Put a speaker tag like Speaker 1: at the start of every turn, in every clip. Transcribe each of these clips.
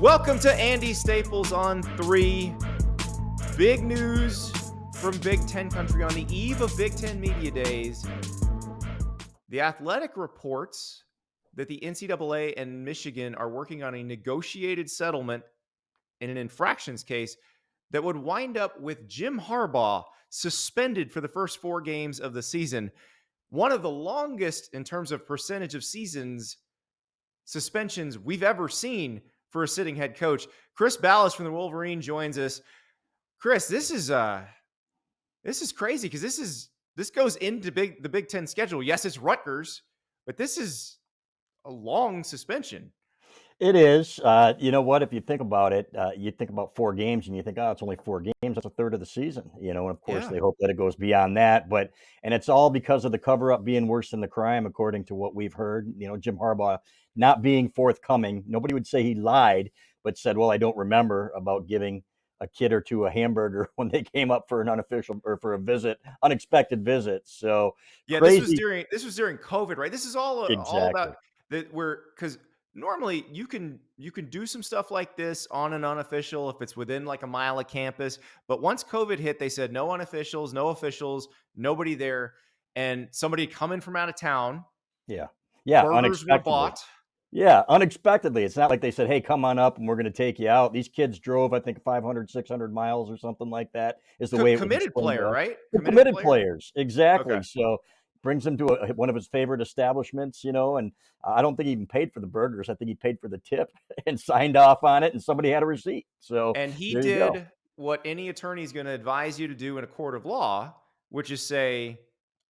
Speaker 1: Welcome to Andy Staples On3. Big news from Big Ten country on the eve of Big Ten Media Days. The Athletic reports that the NCAA and Michigan are working on a negotiated settlement in an infractions case that would wind up with Jim Harbaugh suspended for the first 4 games of the season. One of the longest in terms of percentage of seasons suspensions we've ever seen for a sitting head coach. Chris Balas from the Wolverine joins us. Chris, this is crazy because this goes into the Big Ten schedule. Yes, it's Rutgers, but this is a long suspension.
Speaker 2: It is. You know what? If you think about it, you think about 4 games and you think, oh, it's only 4 games. That's a third of the season, and of course they hope that it goes beyond that. And it's all because of the cover-up being worse than the crime, according to what we've heard. Jim Harbaugh not being forthcoming. Nobody would say he lied, but said, well, I don't remember about giving a kid or two a hamburger when they came up for an unofficial or for a visit, unexpected visit. So
Speaker 1: yeah,
Speaker 2: crazy.
Speaker 1: This was during COVID, right? This is all about that. Because normally you can do some stuff like this on an unofficial if it's within like a mile of campus. But once COVID hit, they said no unofficials, no officials, nobody there, and somebody coming from out of town.
Speaker 2: Yeah,
Speaker 1: burgers were bought.
Speaker 2: Yeah, unexpectedly. It's not like they said, hey, come on up and we're going to take you out. These kids drove, I think, 500, 600 miles or something like that is the way it was
Speaker 1: committed player, right?
Speaker 2: Committed players. Exactly.
Speaker 1: Okay.
Speaker 2: So brings him to one of his favorite establishments, and I don't think he even paid for the burgers. I think he paid for the tip and signed off on it, and somebody had a receipt. So
Speaker 1: and he did what any attorney is going to advise you to do in a court of law, which is say,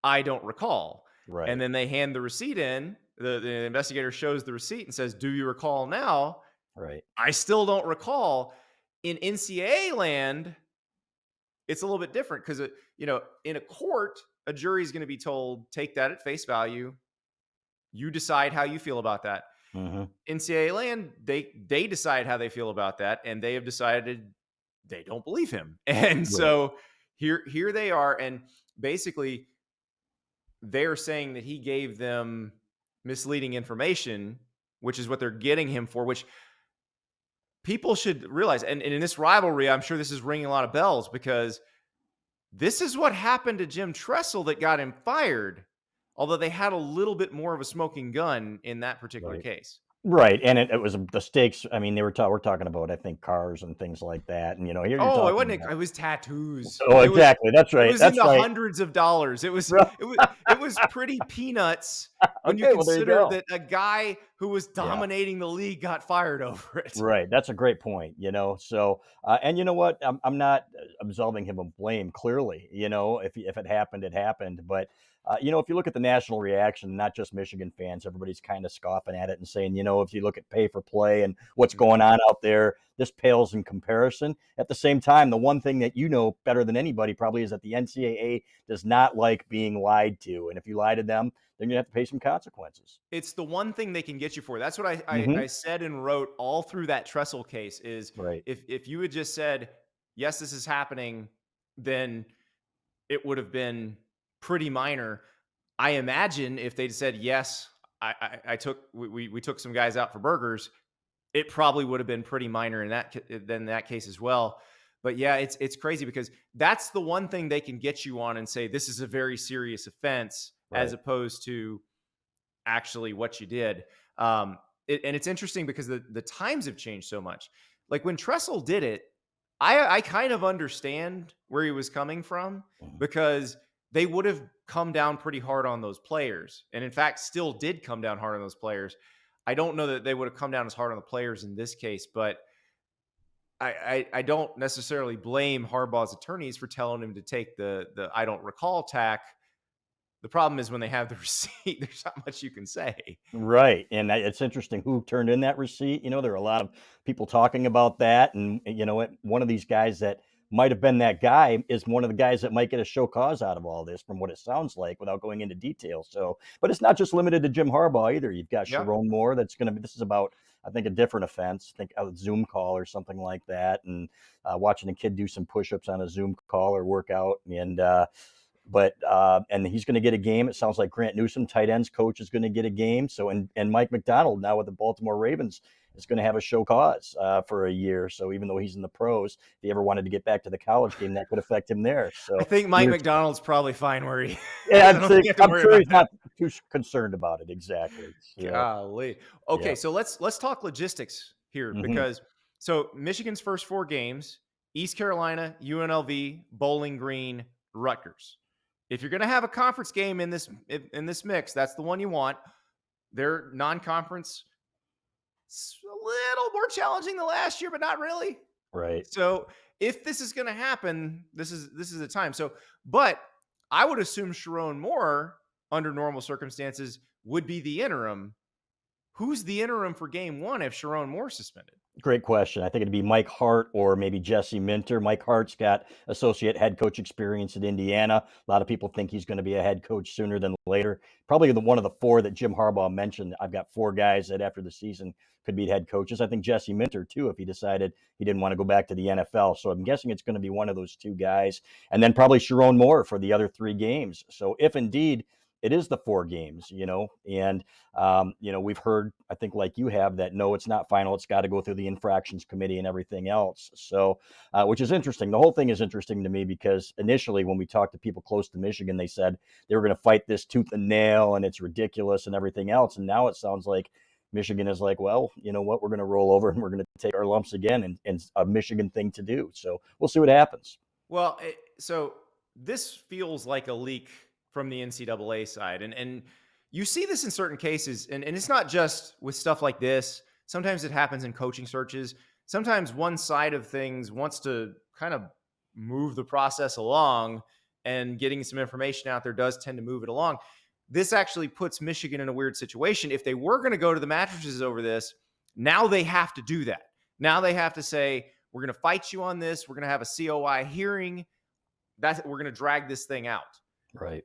Speaker 1: I don't recall.
Speaker 2: Right.
Speaker 1: And then they hand the receipt in. The investigator shows the receipt and says, do you recall now?
Speaker 2: Right.
Speaker 1: I still don't recall. In NCAA land, it's a little bit different because, in a court, a jury is going to be told, take that at face value. You decide how you feel about that.
Speaker 2: Mm-hmm.
Speaker 1: NCAA land, they decide how they feel about that, and they have decided they don't believe him. And right. So here they are, and basically they're saying that he gave them misleading information, which is what they're getting him for, which people should realize. And in this rivalry, I'm sure this is ringing a lot of bells because this is what happened to Jim Tressel that got him fired, although they had a little bit more of a smoking gun in that particular case.
Speaker 2: Right, and it was the stakes. I mean, we're talking about, I think, cars and things like that, and here.
Speaker 1: It was tattoos.
Speaker 2: Oh, exactly. That's right.
Speaker 1: It was in the hundreds of dollars. It was pretty peanuts when you consider that a guy who was dominating the league got fired over it.
Speaker 2: Right, that's a great point. So and you know what? I'm not absolving him of blame. Clearly, if it happened, it happened, but. If you look at the national reaction, not just Michigan fans, everybody's kind of scoffing at it and saying, if you look at pay for play and what's going on out there, this pales in comparison. At the same time, the one thing that better than anybody probably is that the NCAA does not like being lied to. And if you lie to them, then you have to pay some consequences.
Speaker 1: It's the one thing they can get you for. That's what I said and wrote all through that Tressel case is
Speaker 2: right.
Speaker 1: If you had just said, yes, this is happening, then it would have been pretty minor. I imagine if they'd said, yes, we took some guys out for burgers, it probably would have been pretty minor in that case as well. But yeah, it's crazy because that's the one thing they can get you on and say, this is a very serious offense as opposed to actually what you did. And it's interesting because the times have changed so much. Like when Tressel did it, I kind of understand where he was coming from because they would have come down pretty hard on those players. And in fact, still did come down hard on those players. I don't know that they would have come down as hard on the players in this case, but I don't necessarily blame Harbaugh's attorneys for telling him to take the I don't recall tack. The problem is when they have the receipt, there's not much you can say.
Speaker 2: Right. And it's interesting who turned in that receipt. There are a lot of people talking about that. And, one of these guys that might have been that guy is one of the guys that might get a show cause out of all this from what it sounds like without going into detail. So, but it's not just limited to Jim Harbaugh either. You've got Sharon Moore. This is about, I think, a different offense. I think a Zoom call or something like that. And watching a kid do some push-ups on a Zoom call or workout. And he's going to get a game. It sounds like Grant Newsome, tight ends coach, is going to get a game. So, and Mike McDonald now with the Baltimore Ravens is going to have a show cause for a year. So even though he's in the pros, if he ever wanted to get back to the college game, that could affect him there.
Speaker 1: I
Speaker 2: So
Speaker 1: think Mike McDonald's probably fine where he
Speaker 2: yeah,
Speaker 1: is. I don't think you have to
Speaker 2: I'm
Speaker 1: worry
Speaker 2: sure
Speaker 1: about
Speaker 2: he's
Speaker 1: that.
Speaker 2: not too concerned about it. Exactly. So
Speaker 1: Golly.
Speaker 2: yeah.
Speaker 1: Okay, so let's talk logistics here
Speaker 2: Hmm.
Speaker 1: because so Michigan's first 4 games: East Carolina, UNLV, Bowling Green, Rutgers. If you're going to have a conference game in this mix, that's the one you want. Their non-conference, a little more challenging than last year, but not really.
Speaker 2: Right.
Speaker 1: So if this is going to happen, this is the time. So, but I would assume Sharon Moore, under normal circumstances, would be the interim. Who's the interim for game one if Sharon Moore's suspended?
Speaker 2: Great question. I think it'd be Mike Hart or maybe Jesse Minter. Mike Hart's got associate head coach experience at Indiana. A lot of people think he's going to be a head coach sooner than later. Probably one of the 4 that Jim Harbaugh mentioned. I've got 4 guys that after the season could be head coaches. I think Jesse Minter too, if he decided he didn't want to go back to the NFL. So I'm guessing it's going to be one of those 2 guys, and then probably Sharon Moore for the other 3 games. So if indeed it is the 4 games, and we've heard, I think, like you have, that no, it's not final. It's got to go through the infractions committee and everything else. So, which is interesting. The whole thing is interesting to me because initially, when we talked to people close to Michigan, they said they were going to fight this tooth and nail, and it's ridiculous and everything else. And now it sounds like Michigan is like, well, you know what? We're going to roll over and we're going to take our lumps again, and a Michigan thing to do. So we'll see what happens.
Speaker 1: Well, so this feels like a leak from the NCAA side. And you see this in certain cases, and it's not just with stuff like this. Sometimes it happens in coaching searches. Sometimes one side of things wants to kind of move the process along, and getting some information out there does tend to move it along. This actually puts Michigan in a weird situation. If they were going to go to the mattresses over this, now they have to do that. Now they have to say, we're going to fight you on this. We're going to have a COI hearing. We're going to drag this thing out.
Speaker 2: Right.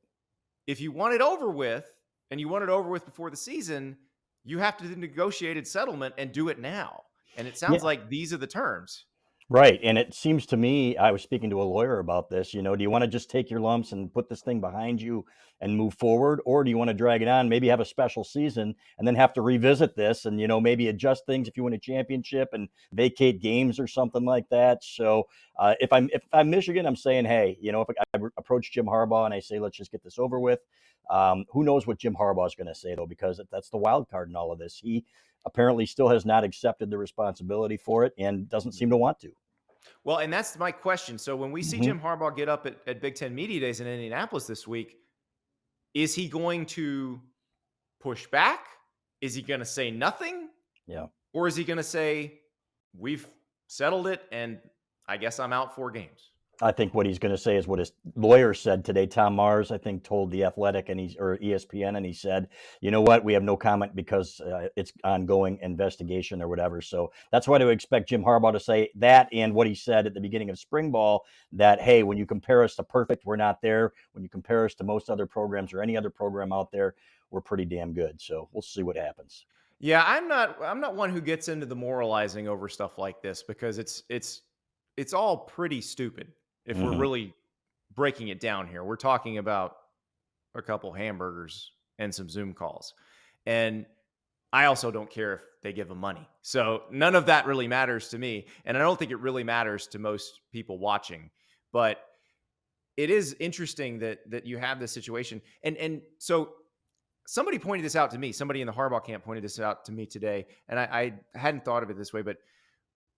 Speaker 1: If you want it over with, and you want it over with before the season, you have to negotiate a settlement and do it now. And it sounds like these are the terms.
Speaker 2: Right. And it seems to me, I was speaking to a lawyer about this, do you want to just take your lumps and put this thing behind you and move forward? Or do you want to drag it on, maybe have a special season and then have to revisit this and, maybe adjust things if you win a championship and vacate games or something like that? So if I'm Michigan, I'm saying, hey, if I approach Jim Harbaugh and I say, let's just get this over with. Who knows what Jim Harbaugh is going to say, though, because that's the wild card in all of this. He apparently still has not accepted the responsibility for it and doesn't seem to want to.
Speaker 1: Well, and that's my question. So when we see Jim Harbaugh get up at Big Ten Media Days in Indianapolis this week, is he going to push back? Is he going to say nothing?
Speaker 2: Yeah.
Speaker 1: Or is he going to say, we've settled it and I guess I'm out 4 games?
Speaker 2: I think what he's going to say is what his lawyer said today. Tom Mars, I think, told The Athletic or ESPN, and he said, you know what, we have no comment because it's ongoing investigation or whatever. So that's why I expect Jim Harbaugh to say that, and what he said at the beginning of spring ball, that, hey, when you compare us to perfect, we're not there. When you compare us to most other programs or any other program out there, we're pretty damn good. So we'll see what happens.
Speaker 1: Yeah, I'm not one who gets into the moralizing over stuff like this because it's all pretty stupid. If we're really breaking it down here, we're talking about a couple hamburgers and some Zoom calls. And I also don't care if they give them money. So none of that really matters to me. And I don't think it really matters to most people watching. But it is interesting that you have this situation. And so somebody pointed this out to me. Somebody in the Harbaugh camp pointed this out to me today. And I hadn't thought of it this way, but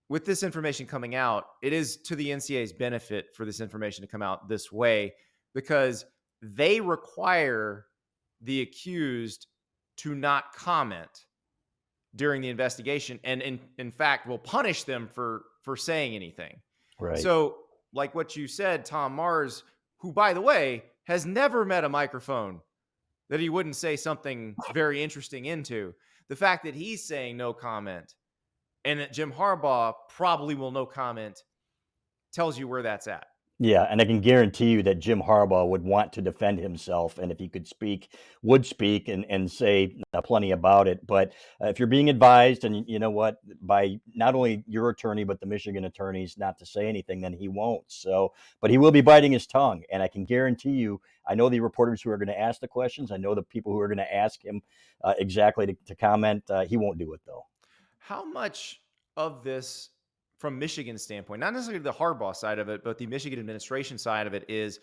Speaker 1: with this information coming out, it is to the NCAA's benefit for this information to come out this way because they require the accused to not comment during the investigation, and in fact will punish them for saying anything.
Speaker 2: Right.
Speaker 1: So, like what you said, Tom Mars, who, by the way, has never met a microphone that he wouldn't say something very interesting into, the fact that he's saying no comment and that Jim Harbaugh probably will no comment tells you where that's at.
Speaker 2: Yeah, and I can guarantee you that Jim Harbaugh would want to defend himself, and if he could speak, would speak and say plenty about it. But if you're being advised, and you know what, by not only your attorney but the Michigan attorneys, not to say anything, then he won't. So, but he will be biting his tongue, and I can guarantee you, I know the reporters who are going to ask the questions. I know the people who are going to ask him exactly to comment. He won't do it though.
Speaker 1: How much of this, from Michigan's standpoint, not necessarily the Harbaugh side of it, but the Michigan administration side of it, is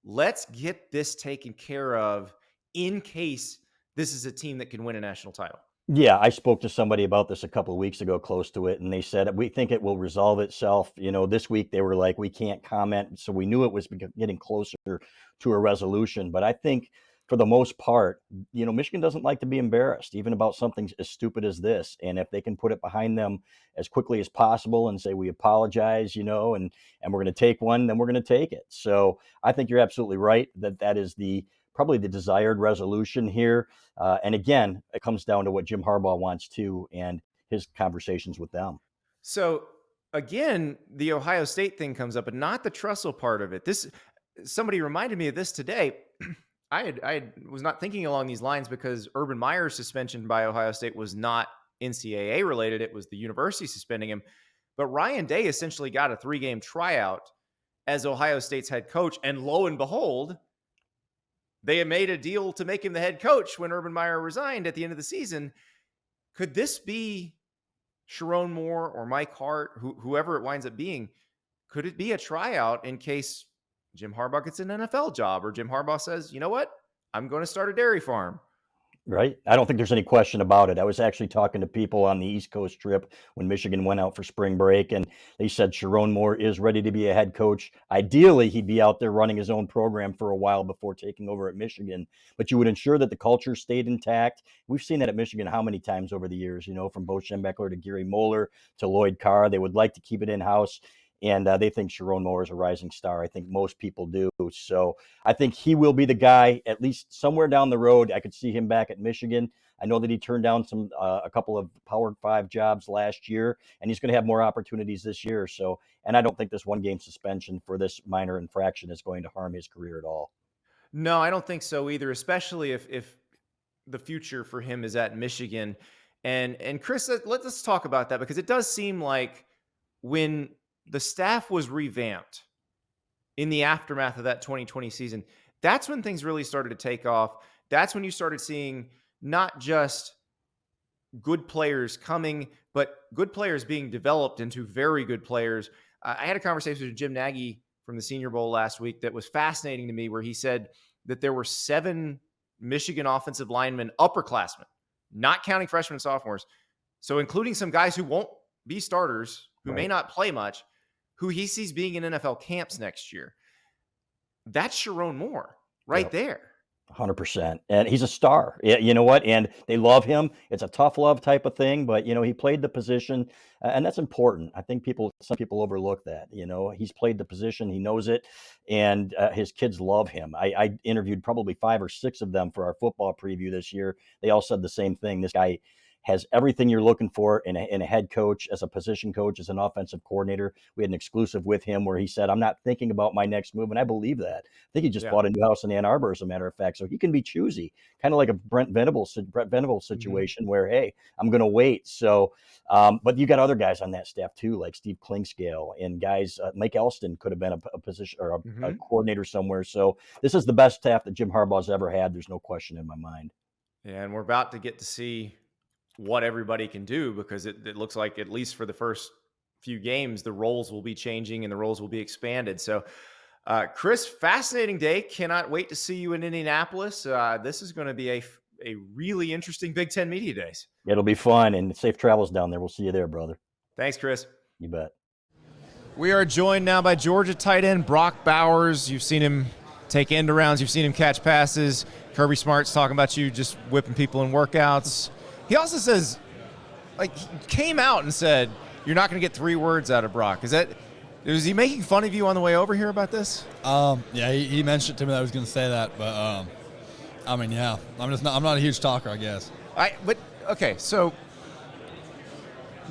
Speaker 1: let's get this taken care of in case this is a team that can win a national title?
Speaker 2: Yeah, I spoke to somebody about this a couple of weeks ago, close to it, and they said we think it will resolve itself. This week they were like, we can't comment, so we knew it was getting closer to a resolution. But I think, for the most part, Michigan doesn't like to be embarrassed, even about something as stupid as this. And if they can put it behind them as quickly as possible and say we apologize, and we're going to take one, then we're going to take it. So I think you're absolutely right that is probably the desired resolution here. And again, it comes down to what Jim Harbaugh wants too, and his conversations with them.
Speaker 1: So again, the Ohio State thing comes up, but not the Tressel part of it. Somebody reminded me of this today. I was not thinking along these lines because Urban Meyer's suspension by Ohio State was not NCAA related. It was the university suspending him. But Ryan Day essentially got a 3-game tryout as Ohio State's head coach. And lo and behold, they had made a deal to make him the head coach when Urban Meyer resigned at the end of the season. Could this be Sharon Moore or Mike Hart, whoever it winds up being? Could it be a tryout in case Jim Harbaugh gets an NFL job, or Jim Harbaugh says, you know what, I'm going to start a dairy farm?
Speaker 2: Right. I don't think there's any question about it. I was actually talking to people on the East Coast trip when Michigan went out for spring break, and they said Sharon Moore is ready to be a head coach. Ideally, he'd be out there running his own program for a while before taking over at Michigan, but you would ensure that the culture stayed intact. We've seen that at Michigan how many times over the years, from Bo Schembechler to Gary Moeller to Lloyd Carr. They would like to keep it in-house. And they think Sharon Moore is a rising star. I think most people do. So I think he will be the guy, at least somewhere down the road. I could see him back at Michigan. I know that he turned down a couple of Power 5 jobs last year, and he's going to have more opportunities this year. So, and I don't think this 1-game suspension for this minor infraction is going to harm his career at all.
Speaker 1: No, I don't think so either, especially if the future for him is at Michigan. And Chris, let's talk about that, because it does seem like when the staff was revamped in the aftermath of that 2020 season, that's when things really started to take off. That's when you started seeing not just good players coming, but good players being developed into very good players. I had a conversation with Jim Nagy from the Senior Bowl last week that was fascinating to me, where he said that there were 7 Michigan offensive linemen, upperclassmen, not counting freshmen and sophomores. So including some guys who won't be starters, who may not play much, who he sees being in NFL camps next year. That's Sharon Moore right there.
Speaker 2: 100%. And he's a star. You know what? And they love him. It's a tough love type of thing, but he played the position, and that's important. I think some people overlook that. He's played the position, he knows it, and his kids love him. I interviewed probably 5 or 6 of them for our football preview this year. They all said the same thing. This guy has everything you're looking for in a head coach, as a position coach, as an offensive coordinator. We had an exclusive with him where he said, I'm not thinking about my next move. And I believe that. I think he just bought a new house in Ann Arbor, as a matter of fact. So he can be choosy, kind of like a Brent Venables situation where, hey, I'm going to wait. So, but you got other guys on that staff too, like Steve Klingscale and guys, Mike Elston could have been a position or a coordinator somewhere. So this is the best staff that Jim Harbaugh's ever had. There's no question in my mind.
Speaker 1: Yeah, and we're about to get to see what everybody can do, because it looks like, at least for the first few games, the roles will be changing and the roles will be expanded. So, Chris, fascinating day. Cannot wait to see you in Indianapolis. This is going to be a really interesting Big Ten Media Days.
Speaker 2: It'll be fun, and safe travels down there. We'll see you there, brother.
Speaker 1: Thanks, Chris.
Speaker 2: You bet.
Speaker 1: We are joined now by Georgia tight end Brock Bowers. You've seen him take end arounds. You've seen him catch passes. Kirby Smart's talking about you just whipping people in workouts. He also says, he came out and said, you're not going to get 3 words out of Brock. Was he making fun of you on the way over here about this?
Speaker 3: Yeah, he mentioned to me that I was going to say that, but I'm not a huge talker, I guess.
Speaker 1: Okay, so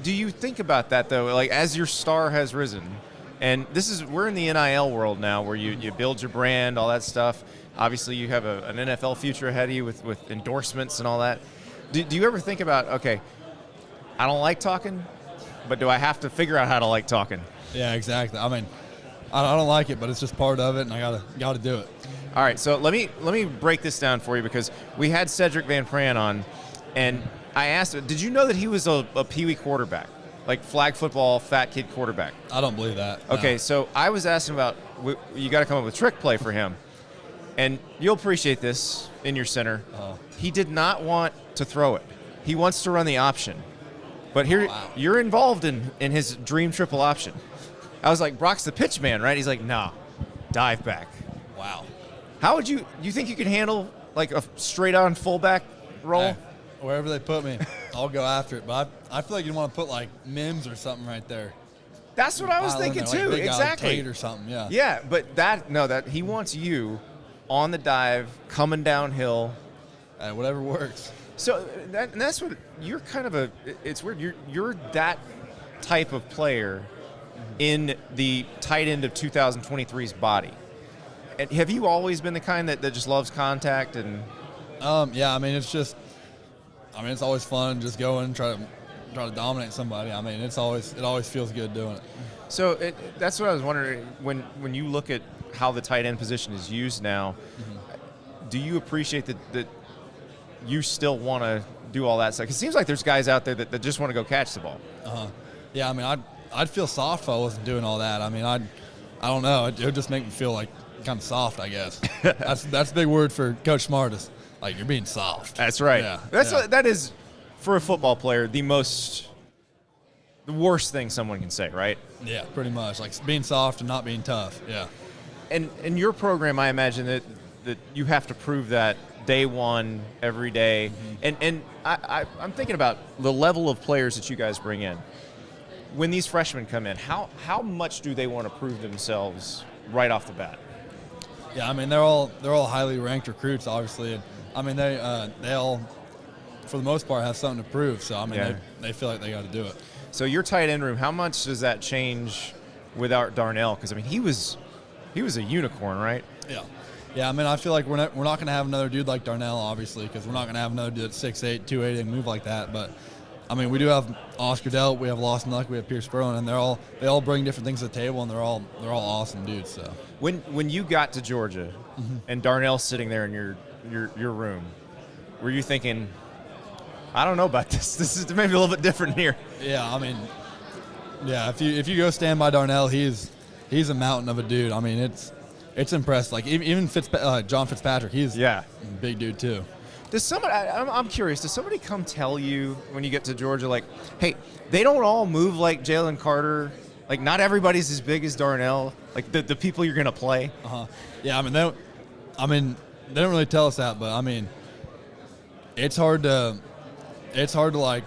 Speaker 1: do you think about that though? Like, as your star has risen, and we're in the NIL world now, where you build your brand, all that stuff. Obviously, you have an NFL future ahead of you with endorsements and all that. Do you ever think about, okay, I don't like talking, but do I have to figure out how to like talking?
Speaker 3: Yeah, exactly. I mean, I don't like it, but it's just part of it, and I gotta do it.
Speaker 1: All right, so let me break this down for you, because we had Cedric Van Pran on, And I asked him, did you know that he was a Pee Wee quarterback? Like flag football, fat kid quarterback.
Speaker 3: I don't believe that. No.
Speaker 1: Okay, so I was asking about, you got to come up with trick play for him. And you'll appreciate this in your center. He did not want to throw it. He wants to run the option. But here, you're involved in his dream triple option. I was like, Brock's the pitch man, right? He's like, nah, dive back.
Speaker 3: Wow.
Speaker 1: How would you think you could handle like a straight-on fullback role?
Speaker 3: Hey, wherever they put me, I'll go after it. But I feel like you'd want to put like Mims or something right there.
Speaker 1: That's what I was thinking too.
Speaker 3: Like
Speaker 1: exactly.
Speaker 3: Tate or something. Yeah.
Speaker 1: Yeah, but that he wants you on the dive, coming downhill.
Speaker 3: Whatever works.
Speaker 1: So that's what you're kind of it's weird. You're that type of player in the tight end of 2023's body. And have you always been the kind that just loves contact and?
Speaker 3: Yeah, I mean it's always fun just going and try to dominate somebody. I mean it always feels good doing it.
Speaker 1: So that's what I was wondering when you look at how the tight end position is used now. Do you appreciate that you still want to do all that stuff? 'Cause it seems like there's guys out there that just want to go catch the ball.
Speaker 3: Yeah, I mean, I'd feel soft if I wasn't doing all that. I mean, I don't know. It would just make me feel like kind of soft, I guess. That's a big word for Coach Smart is like you're being soft.
Speaker 1: That's right.
Speaker 3: Yeah,
Speaker 1: That is for a football player the worst thing someone can say, right?
Speaker 3: Yeah, pretty much like being soft and not being tough. Yeah.
Speaker 1: And in your program, I imagine that you have to prove that day one, every day. And I'm thinking about the level of players that you guys bring in. When these freshmen come in, how much do they want to prove themselves right off the bat?
Speaker 3: Yeah, I mean they're all highly ranked recruits, obviously. And, I mean they all, for the most part, have something to prove. So I mean they feel like they got to do it.
Speaker 1: So your tight end room, how much does that change without Darnell? Because I mean he was a unicorn, right?
Speaker 3: Yeah. Yeah, I mean, I feel like we're not going to have another dude like Darnell, obviously, because we're not going to have another dude that's 6'8", 280 and move like that. But, I mean, we do have Oscar Delp, we have Lawson Luck, we have Pierce Sperlin, and they all bring different things to the table, and they're all awesome dudes. So
Speaker 1: when you got to Georgia and Darnell's sitting there in your room, were you thinking, I don't know about this. This is maybe a little bit different here.
Speaker 3: Yeah, I mean, yeah, if you go stand by Darnell, he's a mountain of a dude. I mean, it's impressive. Like even John Fitzpatrick, he's a big dude too.
Speaker 1: Does somebody? I'm curious. Does somebody come tell you when you get to Georgia, like, hey, they don't all move like Jalen Carter. Like, not everybody's as big as Darnell. Like the people you're gonna play.
Speaker 3: Yeah, I mean they don't really tell us that, but I mean, it's hard to like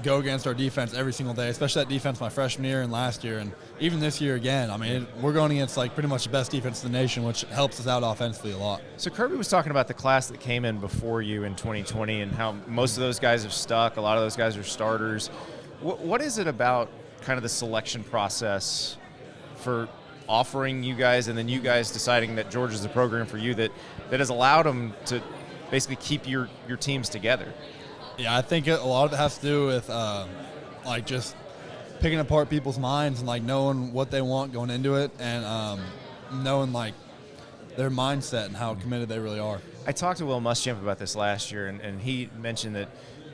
Speaker 3: go against our defense every single day, especially that defense my freshman year and last year, and even this year again. I mean, we're going against like pretty much the best defense in the nation, which helps us out offensively a lot.
Speaker 1: So Kirby was talking about the class that came in before you in 2020 and how most of those guys have stuck. A lot of those guys are starters. What is it about kind of the selection process for offering you guys and then you guys deciding that Georgia's the program for you that has allowed them to basically keep your teams together?
Speaker 3: Yeah, I think a lot of it has to do with like just picking apart people's minds and like knowing what they want going into it and knowing like their mindset and how committed they really are.
Speaker 1: I talked to Will Muschamp about this last year, and he mentioned that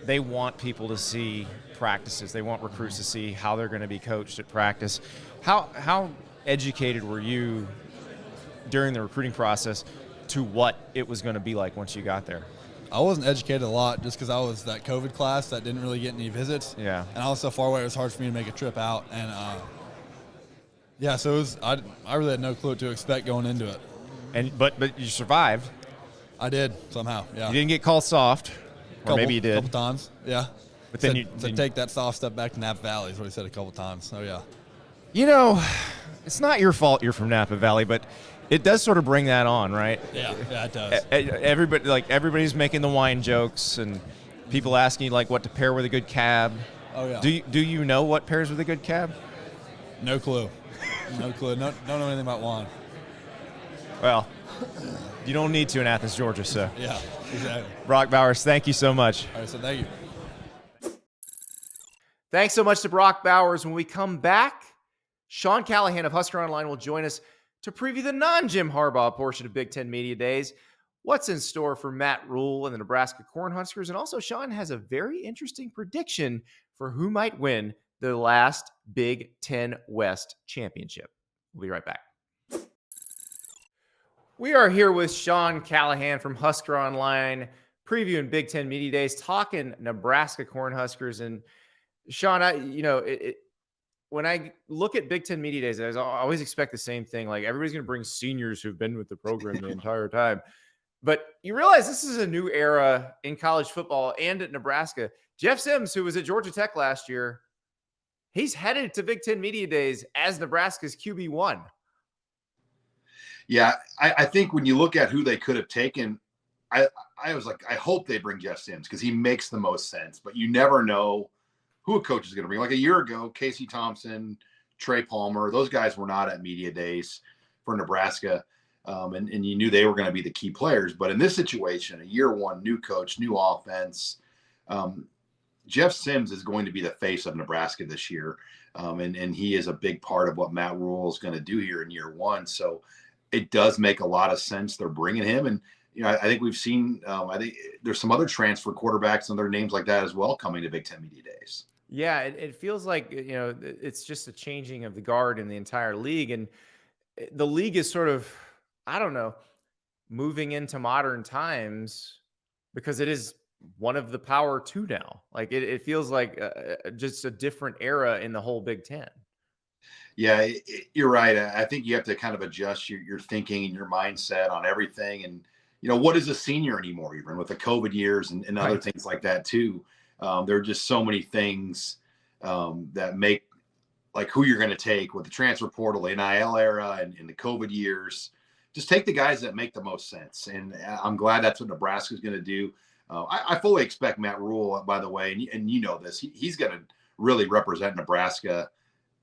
Speaker 1: they want people to see practices. They want recruits to see how they're going to be coached at practice. How educated were you during the recruiting process to what it was going to be like once you got there?
Speaker 3: I wasn't educated a lot just because I was that COVID class that didn't really get any visits.
Speaker 1: Yeah.
Speaker 3: And I was so far away, it was hard for me to make a trip out. And, yeah, so it was, I really had no clue what to expect going into it.
Speaker 1: But you survived.
Speaker 3: I did, somehow, yeah.
Speaker 1: You didn't get called soft, or maybe you did.
Speaker 3: A couple times, yeah.
Speaker 1: But then
Speaker 3: you take that soft step back to Napa Valley is what he said a couple times, so yeah.
Speaker 1: You know, it's not your fault you're from Napa Valley, but it does sort of bring that on, right?
Speaker 3: Yeah, it does.
Speaker 1: Everybody's making the wine jokes and people asking you like what to pair with a good cab.
Speaker 3: Oh yeah.
Speaker 1: Do you know what pairs with a good cab?
Speaker 3: No clue. No clue. Don't know anything about wine.
Speaker 1: Well, you don't need to in Athens, Georgia, so.
Speaker 3: Yeah, exactly.
Speaker 1: Brock Bowers, thank you so much.
Speaker 3: All right, so thank you.
Speaker 1: Thanks so much to Brock Bowers. When we come back, Sean Callahan of Husker Online will join us to preview the non-Jim Harbaugh portion of Big Ten Media Days. what's in store for Matt Rhule and the Nebraska Cornhuskers. And also, Sean has a very interesting prediction for who might win the last Big Ten West championship. We'll be right back. We are here with Sean Callahan from Husker Online, previewing Big Ten Media Days, talking Nebraska Cornhuskers. And Sean, when I look at Big Ten Media Days, I always expect the same thing. Like, everybody's going to bring seniors who've been with the program the entire time. But you realize this is a new era in college football and at Nebraska. Jeff Sims, who was at Georgia Tech last year, he's headed to Big Ten Media Days as Nebraska's QB1.
Speaker 4: Yeah, I think when you look at who they could have taken, I was like, I hope they bring Jeff Sims because he makes the most sense. But you never know who a coach is going to bring. Like a year ago, Casey Thompson, Trey Palmer, those guys were not at media days for Nebraska. And you knew they were going to be the key players. But in this situation, a year one, new coach, new offense, Jeff Sims is going to be the face of Nebraska this year. And he is a big part of what Matt Rhule is going to do here in year one. So it does make a lot of sense they're bringing him. And, I think we've seen, I think there's some other transfer quarterbacks and other names like that as well coming to Big Ten Media Days.
Speaker 1: Yeah, it feels like, it's just a changing of the guard in the entire league. And the league is sort of, I don't know, moving into modern times because it is one of the power two now. Like it feels like just a different era in the whole Big Ten.
Speaker 4: Yeah, you're right. I think you have to kind of adjust your thinking and your mindset on everything. And, what is a senior anymore, even with the COVID years and other things like that too. There are just so many things that make like who you're going to take with the transfer portal, the NIL era and the COVID years. Just take the guys that make the most sense. And I'm glad that's what Nebraska is going to do. I fully expect Matt Rhule, by the way, and you know this, he's going to really represent Nebraska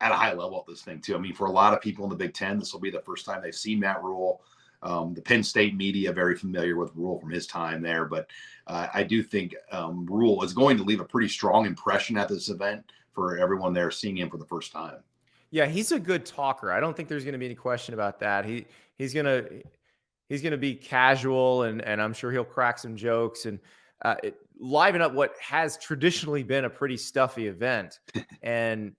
Speaker 4: at a high level at this thing too. I mean, for a lot of people in the Big Ten, this will be the first time they've seen Matt Rhule. The Penn State media very familiar with Rhule from his time there, but I do think Rhule is going to leave a pretty strong impression at this event for everyone there seeing him for the first time.
Speaker 1: Yeah, he's a good talker. I don't think there's going to be any question about that. He's gonna be casual and I'm sure he'll crack some jokes and liven up what has traditionally been a pretty stuffy event. And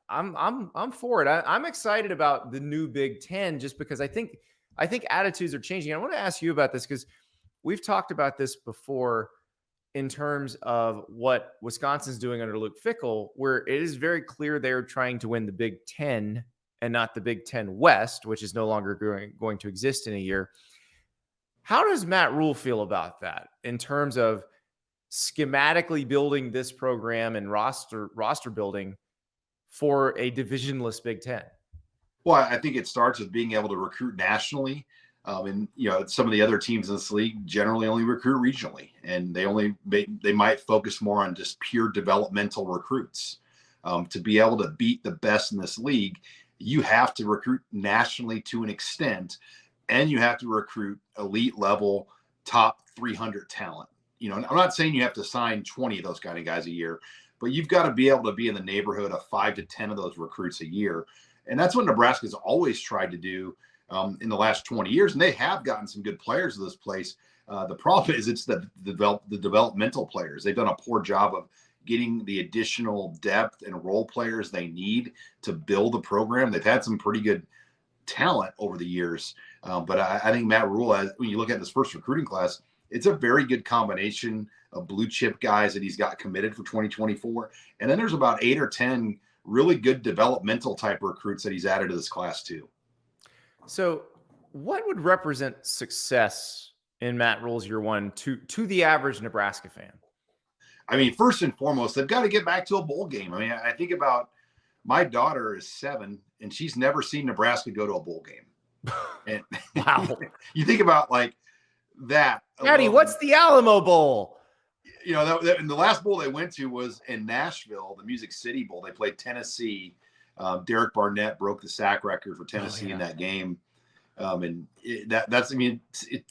Speaker 1: I'm for it. I'm excited about the new Big Ten just because I think attitudes are changing. I want to ask you about this because we've talked about this before in terms of what Wisconsin's doing under Luke Fickell, where it is very clear they're trying to win the Big Ten and not the Big Ten West, which is no longer going to exist in a year. How does Matt Rhule feel about that in terms of schematically building this program and roster building for a divisionless Big Ten?
Speaker 4: Well, I think it starts with being able to recruit nationally. And, some of the other teams in this league generally only recruit regionally, and they might focus more on just pure developmental recruits. To be able to beat the best in this league, you have to recruit nationally to an extent, and you have to recruit elite level top 300 talent. I'm not saying you have to sign 20 of those kind of guys a year, but you've got to be able to be in the neighborhood of 5 to 10 of those recruits a year. And that's what Nebraska's always tried to do in the last 20 years. And they have gotten some good players to this place. The problem is it's the developmental players. They've done a poor job of getting the additional depth and role players they need to build a program. They've had some pretty good talent over the years. But I think Matt Rhule, when you look at this first recruiting class, it's a very good combination of blue chip guys that he's got committed for 2024. And then there's about 8 or 10 really good developmental type recruits that he's added to this class too.
Speaker 1: So what would represent success in Matt Rhule's year one to the average Nebraska fan?
Speaker 4: I mean, first and foremost, they've got to get back to a bowl game. I mean, I think about my daughter is 7 and she's never seen Nebraska go to a bowl game. And
Speaker 1: wow.
Speaker 4: You think about like that.
Speaker 1: Daddy, what's the Alamo Bowl?
Speaker 4: And the last bowl they went to was in Nashville, the Music City Bowl. They played Tennessee. Derek Barnett broke the sack record for Tennessee in that game. It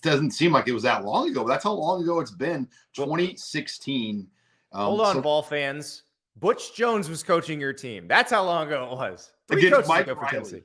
Speaker 4: doesn't seem like it was that long ago, but that's how long ago it's been. 2016.
Speaker 1: Hold on, ball fans. Butch Jones was coaching your team. That's how long ago it was. 3
Speaker 4: against
Speaker 1: coaches
Speaker 4: Mike
Speaker 1: ago for
Speaker 4: Riley.
Speaker 1: Tennessee.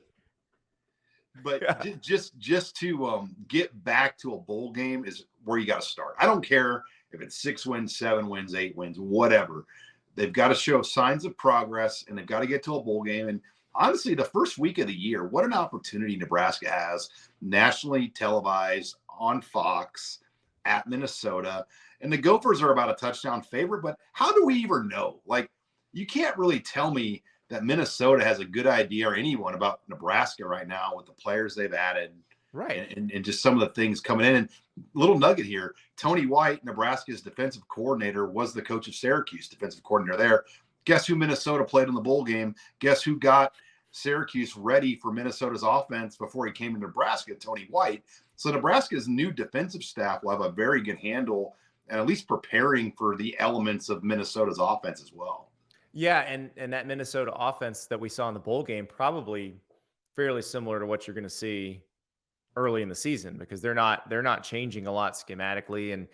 Speaker 4: But
Speaker 1: Yeah.
Speaker 4: just to get back to a bowl game is where you got to start. I don't care if it's 6 wins, 7 wins, 8 wins, whatever. They've got to show signs of progress, and they've got to get to a bowl game. And honestly, the first week of the year, what an opportunity Nebraska has, nationally televised on Fox at Minnesota. And the Gophers are about a touchdown favorite, but how do we even know? Like, you can't really tell me that Minnesota has a good idea, or anyone, about Nebraska right now with the players they've added,
Speaker 1: Right.
Speaker 4: and just some of the things coming in. And little nugget here, Tony White, Nebraska's defensive coordinator, was the coach of Syracuse, defensive coordinator there. Guess who Minnesota played in the bowl game? Guess who got Syracuse ready for Minnesota's offense before he came to Nebraska? Tony White. So Nebraska's new defensive staff will have a very good handle, and at least preparing for the elements of Minnesota's offense as well.
Speaker 1: Yeah, and that Minnesota offense that we saw in the bowl game, probably fairly similar to what you're going to see early in the season, because they're not changing a lot schematically, and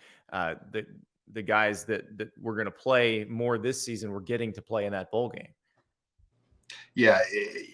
Speaker 1: the guys that we're going to play more this season, we're getting to play in that bowl game.
Speaker 4: Yeah,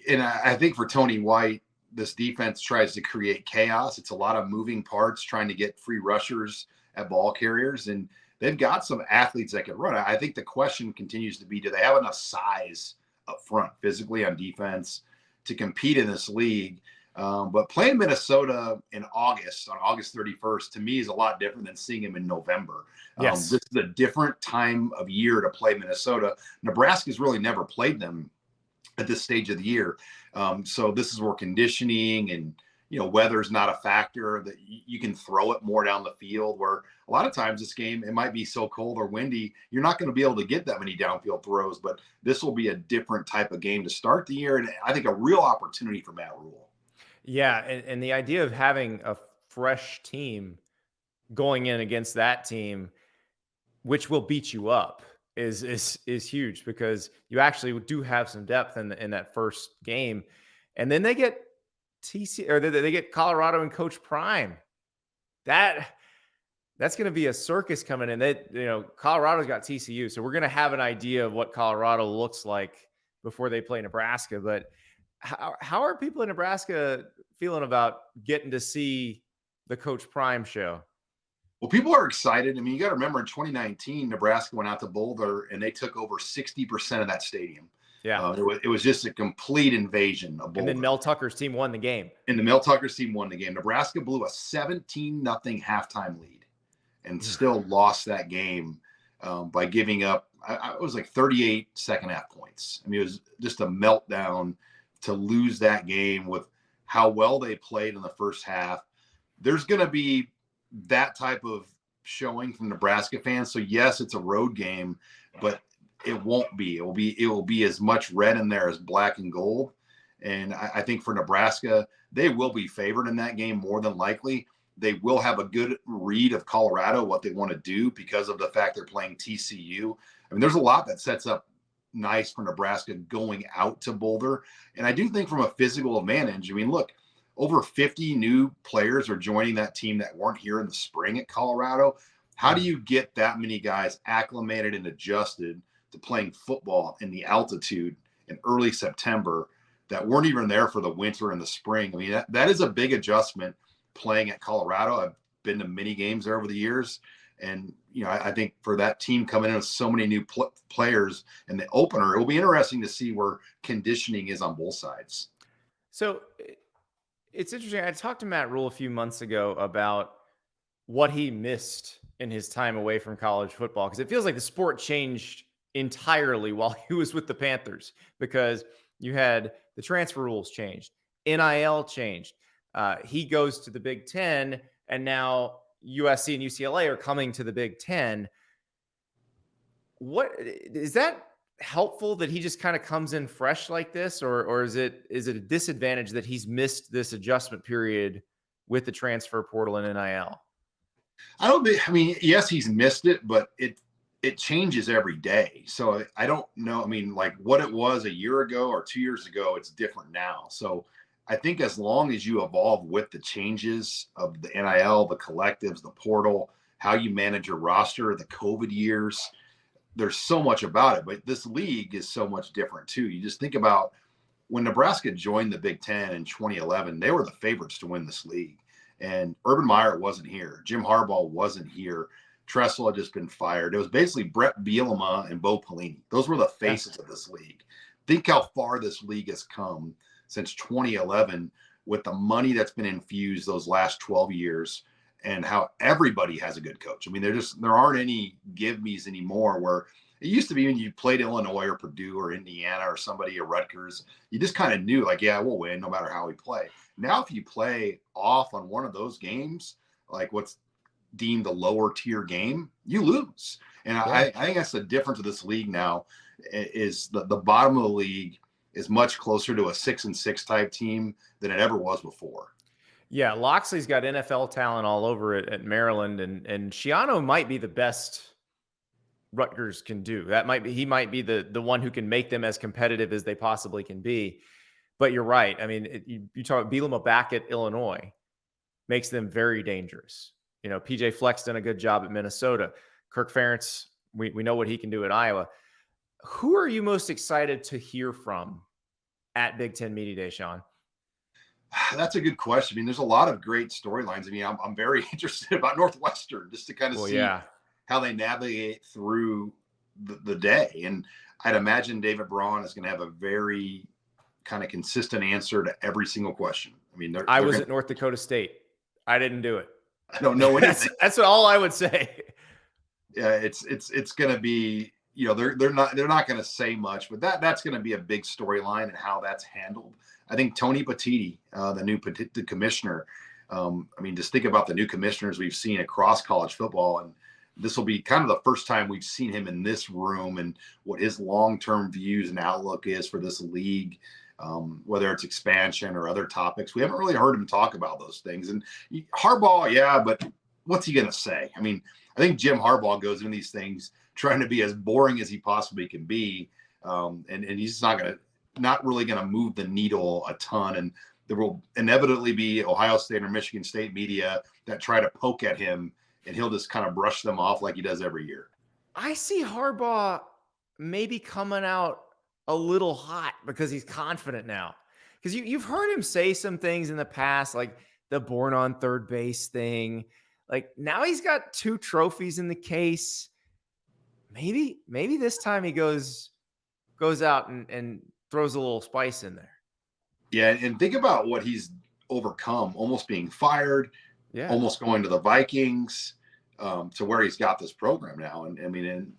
Speaker 4: and I think for Tony White, this defense tries to create chaos. It's a lot of moving parts, trying to get free rushers at ball carriers, and they've got some athletes that can run. I think the question continues to be, do they have enough size up front, physically on defense, to compete in this league? But playing Minnesota on August 31st, to me, is a lot different than seeing them in November.
Speaker 1: Yes.
Speaker 4: This is a different time of year to play Minnesota. Nebraska's really never played them at this stage of the year. So this is where conditioning and, weather's not a factor, that you can throw it more down the field, where a lot of times this game, it might be so cold or windy, you're not going to be able to get that many downfield throws. But this will be a different type of game to start the year, and I think a real opportunity for Matt Rhule.
Speaker 1: Yeah, and the idea of having a fresh team going in against that team, which will beat you up, is huge, because you actually do have some depth in that first game. And then they get they get Colorado and Coach Prime. That's going to be a circus coming in. Colorado's got TCU, so we're going to have an idea of what Colorado looks like before they play Nebraska. But how are people in Nebraska feeling about getting to see the Coach Prime show?
Speaker 4: Well, people are excited. I mean, you got to remember, in 2019, Nebraska went out to Boulder and they took over 60% of that stadium.
Speaker 1: Yeah.
Speaker 4: It was just a complete invasion of Boulder.
Speaker 1: And then Mel Tucker's team won the game.
Speaker 4: And the Mel Tucker's team won the game. Nebraska blew a 17-0 halftime lead and still lost that game by giving up, it was like 38 second half points. I mean, it was just a meltdown to lose that game with how well they played in the first half. There's going to be that type of showing from Nebraska fans. So yes, it's a road game, but it won't be. It will be as much red in there as black and gold. And I think for Nebraska, they will be favored in that game more than likely. They will have a good read of Colorado, what they want to do, because of the fact they're playing TCU. I mean, there's a lot that sets up nice for Nebraska going out to Boulder. And I do think from a physical advantage, I mean, look, over 50 new players are joining that team that weren't here in the spring at Colorado. How do you get that many guys acclimated and adjusted to playing football in the altitude in early September that weren't even there for the winter and the spring? I mean, that is a big adjustment playing at Colorado. I've been to many games there over the years. And, I think for that team coming in with so many new players in the opener, it will be interesting to see where conditioning is on both sides.
Speaker 1: So it's interesting. I talked to Matt Rhule a few months ago about what he missed in his time away from college football, because it feels like the sport changed entirely while he was with the Panthers, because you had the transfer rules changed, NIL changed. He goes to the Big Ten, and now USC and UCLA are coming to the Big Ten. What is that helpful that he just kind of comes in fresh like this, or is it a disadvantage that he's missed this adjustment period with the transfer portal and NIL?
Speaker 4: I mean, yes, he's missed it, but it changes every day. So I don't know. I mean, like what it was a year ago or 2 years ago, it's different now. So I think as long as you evolve with the changes of the NIL, the collectives, the portal, how you manage your roster, the COVID years, there's so much about it. But this league is so much different too. You just think about when Nebraska joined the Big Ten in 2011, they were the favorites to win this league. And Urban Meyer wasn't here. Jim Harbaugh wasn't here. Tressel had just been fired. It was basically Brett Bielema and Bo Pelini. Those were the faces of this league. Think how far this league has come since 2011 with the money that's been infused those last 12 years and how everybody has a good coach. I mean, there aren't any give-me's anymore where it used to be when you played Illinois or Purdue or Indiana or somebody or Rutgers, you just kind of knew like, yeah, we'll win no matter how we play. Now, if you play off on one of those games, like what's deemed a lower tier game, you lose. And I think that's the difference of this league now is the bottom of the league is much closer to a 6-6 type team than it ever was before.
Speaker 1: Yeah, Loxley's got NFL talent all over it at Maryland, and Schiano might be the best Rutgers can do. He might be the one who can make them as competitive as they possibly can be. But you're right. I mean, you talk Bielema back at Illinois makes them very dangerous. You know, PJ Fleck's done a good job at Minnesota. Kirk Ferentz, we know what he can do at Iowa. Who are you most excited to hear from at Big Ten Media Day, Sean?
Speaker 4: That's a good question. I mean, there's a lot of great storylines. I mean, I'm very interested about Northwestern just to kind of see how they navigate through the day. And I'd imagine David Braun is going to have a very kind of consistent answer to every single question. I mean,
Speaker 1: I was at North Dakota State. I didn't do it.
Speaker 4: I don't know anything.
Speaker 1: That's all I would say.
Speaker 4: Yeah, it's going to be, you know, they're not going to say much, but that's going to be a big storyline and how that's handled. I think Tony Petitti, the commissioner. I mean, just think about the new commissioners we've seen across college football, and this will be kind of the first time we've seen him in this room and what his long-term views and outlook is for this league, whether it's expansion or other topics. We haven't really heard him talk about those things. And Harbaugh, yeah, but what's he going to say? I mean, I think Jim Harbaugh goes into these things trying to be as boring as he possibly can be, and he's not really going to move the needle a ton. And there will inevitably be Ohio State or Michigan State media that try to poke at him, and he'll just kind of brush them off like he does every year.
Speaker 1: I see Harbaugh maybe coming out a little hot because he's confident now. Because you've heard him say some things in the past, like the born on third base thing. Like now he's got 2 trophies in the case. Maybe this time he goes out and throws a little spice in there.
Speaker 4: Yeah, and think about what he's overcome, almost being fired, almost going to the Vikings, to where he's got this program now. And I mean,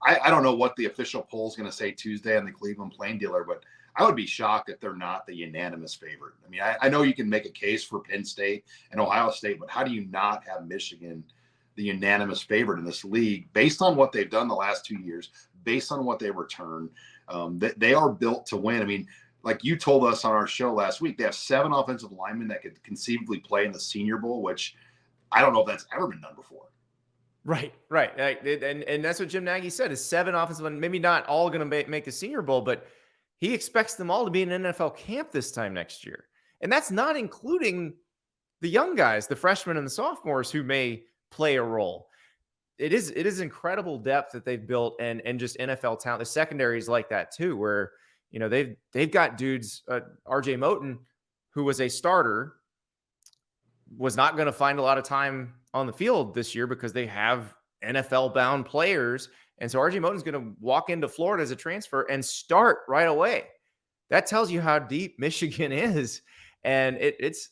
Speaker 4: I don't know what the official poll is going to say Tuesday on the Cleveland Plain Dealer, but I would be shocked if they're not the unanimous favorite. I mean, I know you can make a case for Penn State and Ohio State, but how do you not have Michigan the unanimous favorite in this league based on what they've done the last 2 years, based on what they return? They are built to win. I mean, like you told us on our show last week, they have 7 offensive linemen that could conceivably play in the Senior Bowl, which I don't know if that's ever been done before.
Speaker 1: Right. And that's what Jim Nagy said is 7 offensive linemen, maybe not all going to make the Senior Bowl, but he expects them all to be in an NFL camp this time next year. And that's not including the young guys, the freshmen and the sophomores who may play a role. It is incredible depth that they've built and just NFL talent. The secondary is like that too, where, you know, they've got dudes, RJ Moten, who was a starter, was not going to find a lot of time on the field this year because they have NFL bound players. And so RJ Moten's going to walk into Florida as a transfer and start right away. That tells you how deep Michigan is. And it's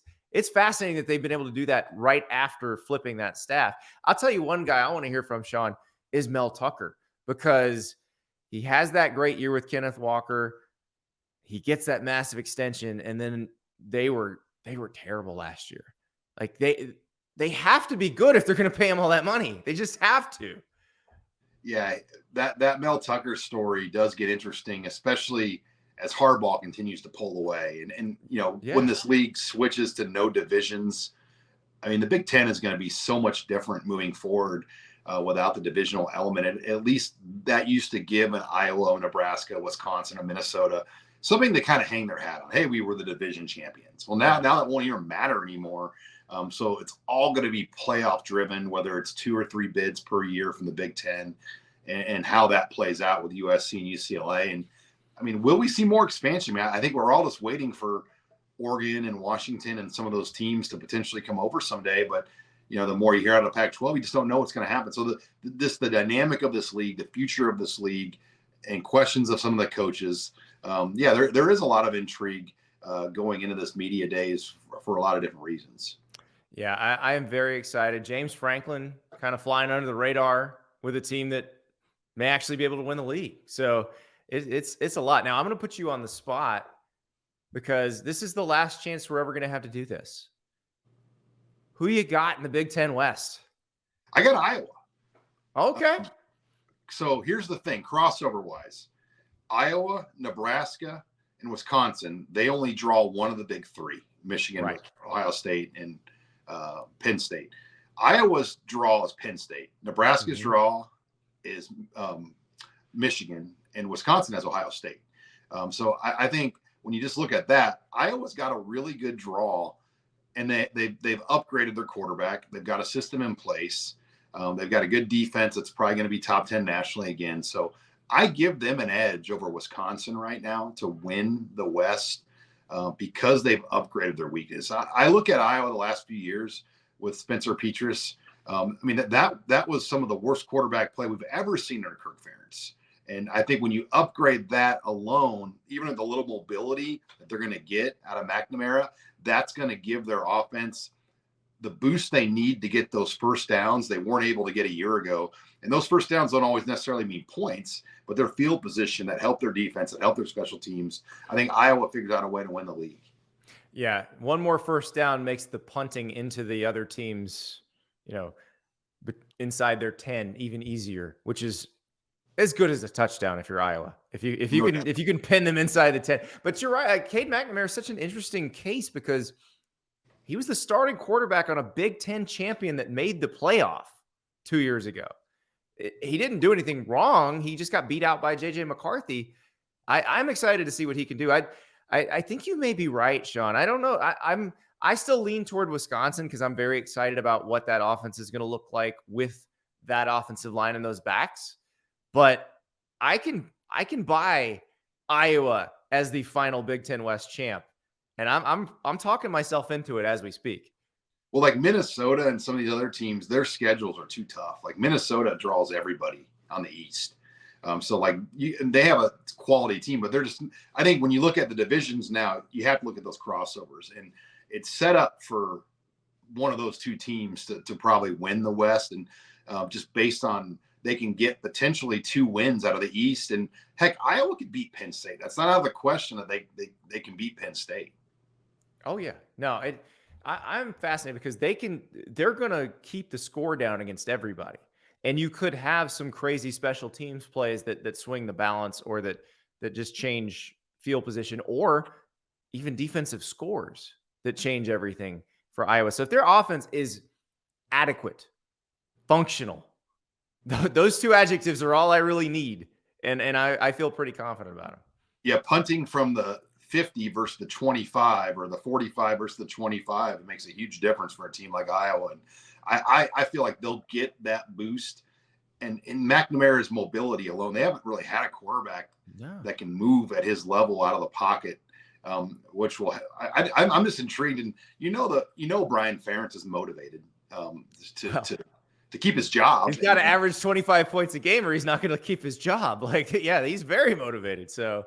Speaker 1: fascinating that they've been able to do that right after flipping that staff. I'll tell you one guy I want to hear from, Sean, is Mel Tucker, because he has that great year with Kenneth Walker. He gets that massive extension, and then they were terrible last year. Like they have to be good if they're going to pay him all that money. They just have to.
Speaker 4: Yeah, that Mel Tucker story does get interesting, especially as Harbaugh continues to pull away. And you know, when this league switches to no divisions, I mean, the Big Ten is going to be so much different moving forward without the divisional element. At least that used to give an Iowa, Nebraska, Wisconsin, or Minnesota something to kind of hang their hat on. Hey, we were the division champions. Well, now that won't even matter anymore. So it's all going to be playoff driven, whether it's 2 or 3 bids per year from the Big Ten and how that plays out with USC and UCLA. And I mean, will we see more expansion? I think we're all just waiting for Oregon and Washington and some of those teams to potentially come over someday. But, the more you hear out of Pac-12, you just don't know what's going to happen. So the dynamic of this league, the future of this league, and questions of some of the coaches, there is a lot of intrigue going into this media days for a lot of different reasons.
Speaker 1: Yeah, I am very excited. James Franklin kind of flying under the radar with a team that may actually be able to win the league. So it's a lot. Now, I'm going to put you on the spot because this is the last chance we're ever going to have to do this. Who you got in the Big Ten West?
Speaker 4: I got Iowa.
Speaker 1: Okay.
Speaker 4: So here's the thing, crossover-wise. Iowa, Nebraska, and Wisconsin, they only draw one of the big three, Michigan,
Speaker 1: Right.
Speaker 4: Ohio State, and Penn State. Iowa's draw is Penn State. Nebraska's draw is Michigan, and Wisconsin has Ohio State. So I think when you just look at that, Iowa's got a really good draw, and they've upgraded their quarterback. They've got a system in place. They've got a good defense that's probably going to be top 10 nationally again. So I give them an edge over Wisconsin right now to win the West because they've upgraded their weakness. I look at Iowa the last few years with Spencer Petras. That was some of the worst quarterback play we've ever seen under Kirk Ferentz. And I think when you upgrade that alone, even with the little mobility that they're going to get out of McNamara, that's going to give their offense the boost they need to get those first downs they weren't able to get a year ago. And those first downs don't always necessarily mean points, but their field position that help their defense, that help their special teams. I think Iowa figured out a way to win the league.
Speaker 1: Yeah, one more first down makes the punting into the other teams, inside their 10 even easier, which is as good as a touchdown if you're Iowa. If you can pin them inside the 10. But you're right, Cade McNamara is such an interesting case because he was the starting quarterback on a Big Ten champion that made the playoff 2 years ago. He didn't do anything wrong. He just got beat out by J.J. McCarthy. I'm excited to see what he can do. I think you may be right, Sean. I don't know. I still lean toward Wisconsin because I'm very excited about what that offense is going to look like with that offensive line and those backs. But I can buy Iowa as the final Big Ten West champ. And I'm talking myself into it as we speak.
Speaker 4: Well, like Minnesota and some of these other teams, their schedules are too tough. Like Minnesota draws everybody on the East. They have a quality team, but I think when you look at the divisions now, you have to look at those crossovers. And it's set up for one of those two teams to probably win the West. And just based on they can get potentially 2 wins out of the East. And heck, Iowa could beat Penn State. That's not out of the question that they can beat Penn State.
Speaker 1: Oh yeah, no, I'm fascinated because they're going to keep the score down against everybody. And you could have some crazy special teams plays that swing the balance or that just change field position or even defensive scores that change everything for Iowa. So if their offense is adequate, functional, those 2 adjectives are all I really need. And I feel pretty confident about them.
Speaker 4: Yeah, punting from the 50 versus the 25 or the 45 versus the 25, it makes a huge difference for a team like Iowa. And I feel like they'll get that boost. And in McNamara's mobility alone, they haven't really had a quarterback that can move at his level out of the pocket, which will. I'm just intrigued. And Brian Ferentz is motivated to keep his job.
Speaker 1: He's got to average 25 points a game, or he's not going to keep his job. He's very motivated. So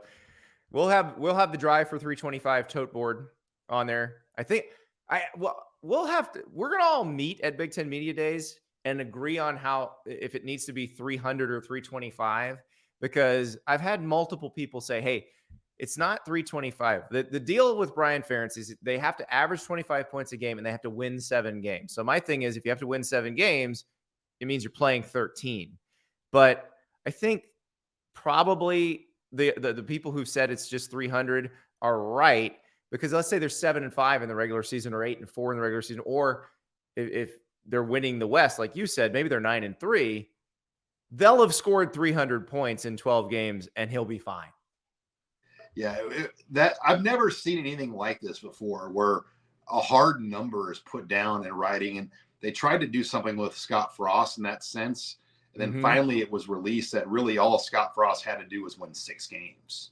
Speaker 1: we'll have the drive for 325 tote board on there. I think we're going to all meet at Big Ten Media Days and agree on if it needs to be 300 or 325, because I've had multiple people say, hey, it's not 325. The deal with Brian Ferentz is they have to average 25 points a game and they have to win 7 games. So my thing is, if you have to win 7 games, it means you're playing 13. But I think probably the people who've said it's just 300 are right, because let's say they're 7-5 in the regular season or 8-4 in the regular season, or if they're winning the West, like you said, maybe they're 9-3, they'll have scored 300 points in 12 games and he'll be fine.
Speaker 4: Yeah, I've never seen anything like this before, where a hard number is put down in writing. And they tried to do something with Scott Frost in that sense. And then finally it was released that really all Scott Frost had to do was win 6 games.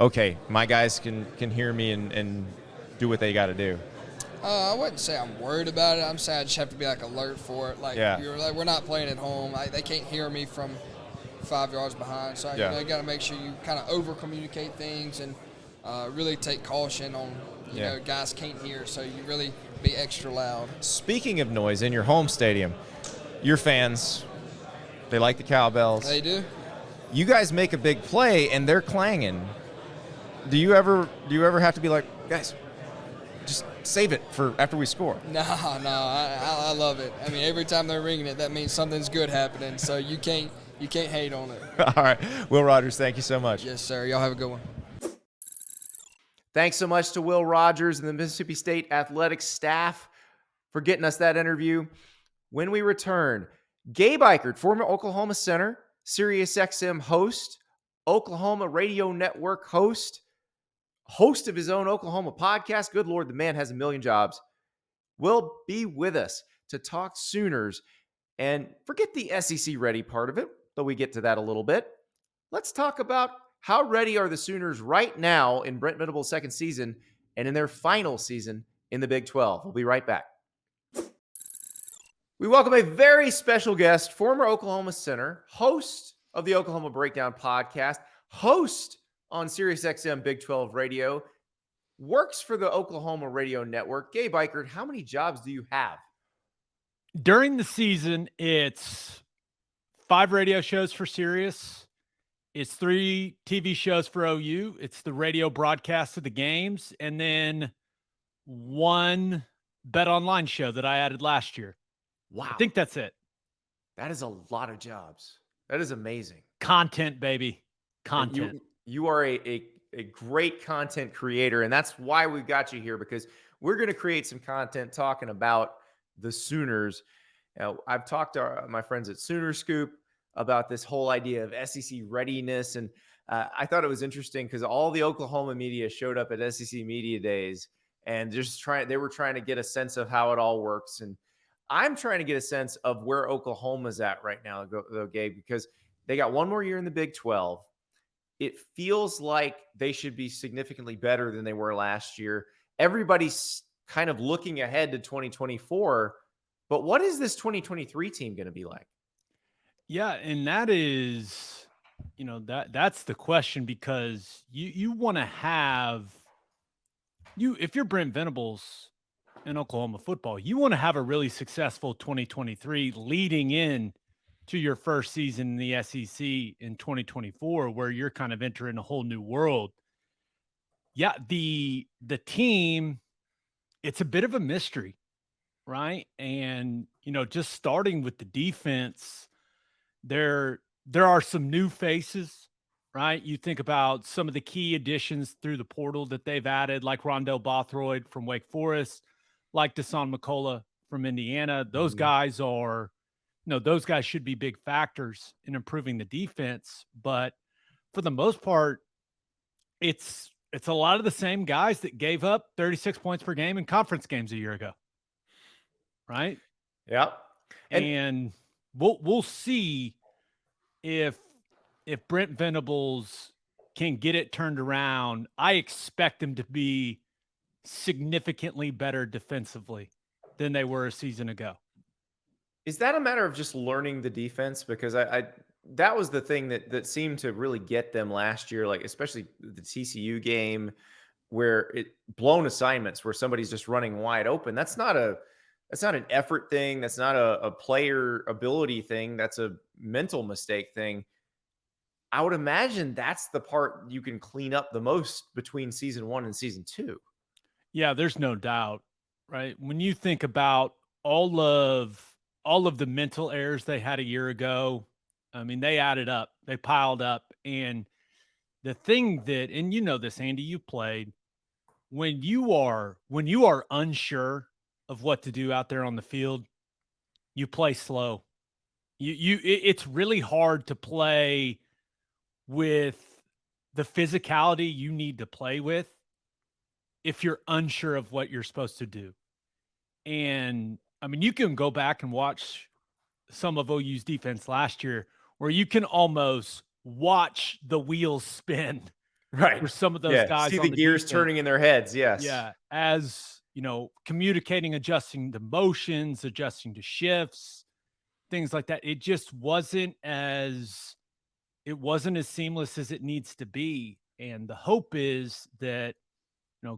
Speaker 1: okay, my guys can hear me and do what they got to do?
Speaker 5: I wouldn't say I'm worried about it. I'm saying I just have to be like alert for it. Like, we're not playing at home. They can't hear me from 5 yards behind. So you got to make sure you kind of over communicate things and really take caution on guys can't hear. So you really be extra loud.
Speaker 1: Speaking of noise, in your home stadium, your fans, they like the cowbells.
Speaker 5: They do.
Speaker 1: You guys make a big play and they're clanging. Do you ever have to be like, guys, just save it for after we score?
Speaker 5: No, I love it. I mean, every time they're ringing it, that means something's good happening. So you can't hate on it.
Speaker 1: All right, Will Rogers, thank you so much.
Speaker 5: Yes, sir. Y'all have a good one.
Speaker 1: Thanks so much to Will Rogers and the Mississippi State athletics staff for getting us that interview. When we return, Gabe Ikard, former Oklahoma center, SiriusXM host, Oklahoma Radio Network host of his own Oklahoma podcast. Good Lord, the man has a million jobs. Will be with us to talk Sooners and forget the SEC ready part of it, though we get to that a little bit. Let's talk about how ready are the Sooners right now in Brent Venables' second season and in their final season in the Big 12. We'll be right back. We welcome a very special guest, former Oklahoma center, host of the Oklahoma Breakdown podcast, host on SiriusXM Big 12 Radio, works for the Oklahoma Radio Network. Gabe Ikard, how many jobs do you have?
Speaker 6: During the season, it's 5 radio shows for Sirius. It's 3 TV shows for OU. It's the radio broadcast of the games. And then 1 Bet Online show that I added last year.
Speaker 1: Wow.
Speaker 6: I think that's it.
Speaker 1: That is a lot of jobs. That is amazing.
Speaker 6: Content, baby. Content.
Speaker 1: You are a great content creator, and that's why we've got you here, because we're going to create some content talking about the Sooners. Now, I've talked to my friends at Sooner Scoop about this whole idea of SEC readiness, and I thought it was interesting because all the Oklahoma media showed up at SEC Media Days and they were trying to get a sense of how it all works, and I'm trying to get a sense of where Oklahoma's at right now, though, Gabe, because they got one more year in the Big 12. It feels like they should be significantly better than they were last year. Everybody's kind of looking ahead to 2024, but what is this 2023 team going to be like?
Speaker 6: Yeah, and that is, that's the question, because you want to have if you're Brent Venables in Oklahoma football, you want to have a really successful 2023 leading in to your first season in the SEC in 2024, where you're kind of entering a whole new world. Yeah, the team, it's a bit of a mystery, right? And, just starting with the defense, there are some new faces, right? You think about some of the key additions through the portal that they've added, like Rondell Bothroyd from Wake Forest, like Dasan McCullough from Indiana. Those guys are, those guys should be big factors in improving the defense. But for the most part, it's a lot of the same guys that gave up 36 points per game in conference games a year ago, right?
Speaker 1: Yep.
Speaker 6: And we'll see if Brent Venables can get it turned around. I expect them to be significantly better defensively than they were a season ago.
Speaker 1: Is that a matter of just learning the defense? Because I that was the thing that seemed to really get them last year, like especially the TCU game, where it blown assignments where somebody's just running wide open. That's not an effort thing. That's not a player ability thing. That's a mental mistake thing. I would imagine that's the part you can clean up the most between season 1 and season 2.
Speaker 6: Yeah, there's no doubt, right? When you think about all of the mental errors they had a year ago, I mean, they added up, they piled up. And the thing that, and this, Andy, you played, when you are unsure of what to do out there on the field, you play slow. It's really hard to play with the physicality you need to play with if you're unsure of what you're supposed to do. And I mean, you can go back and watch some of OU's defense last year where you can almost watch the wheels spin
Speaker 1: Right.
Speaker 6: for some of those
Speaker 1: Yeah.
Speaker 6: guys
Speaker 1: See
Speaker 6: on
Speaker 1: the gears
Speaker 6: defense.
Speaker 1: turning in their heads. Yes.
Speaker 6: Yeah, as communicating, adjusting to motions, adjusting to shifts, things like that. It just wasn't as seamless as it needs to be. And the hope is that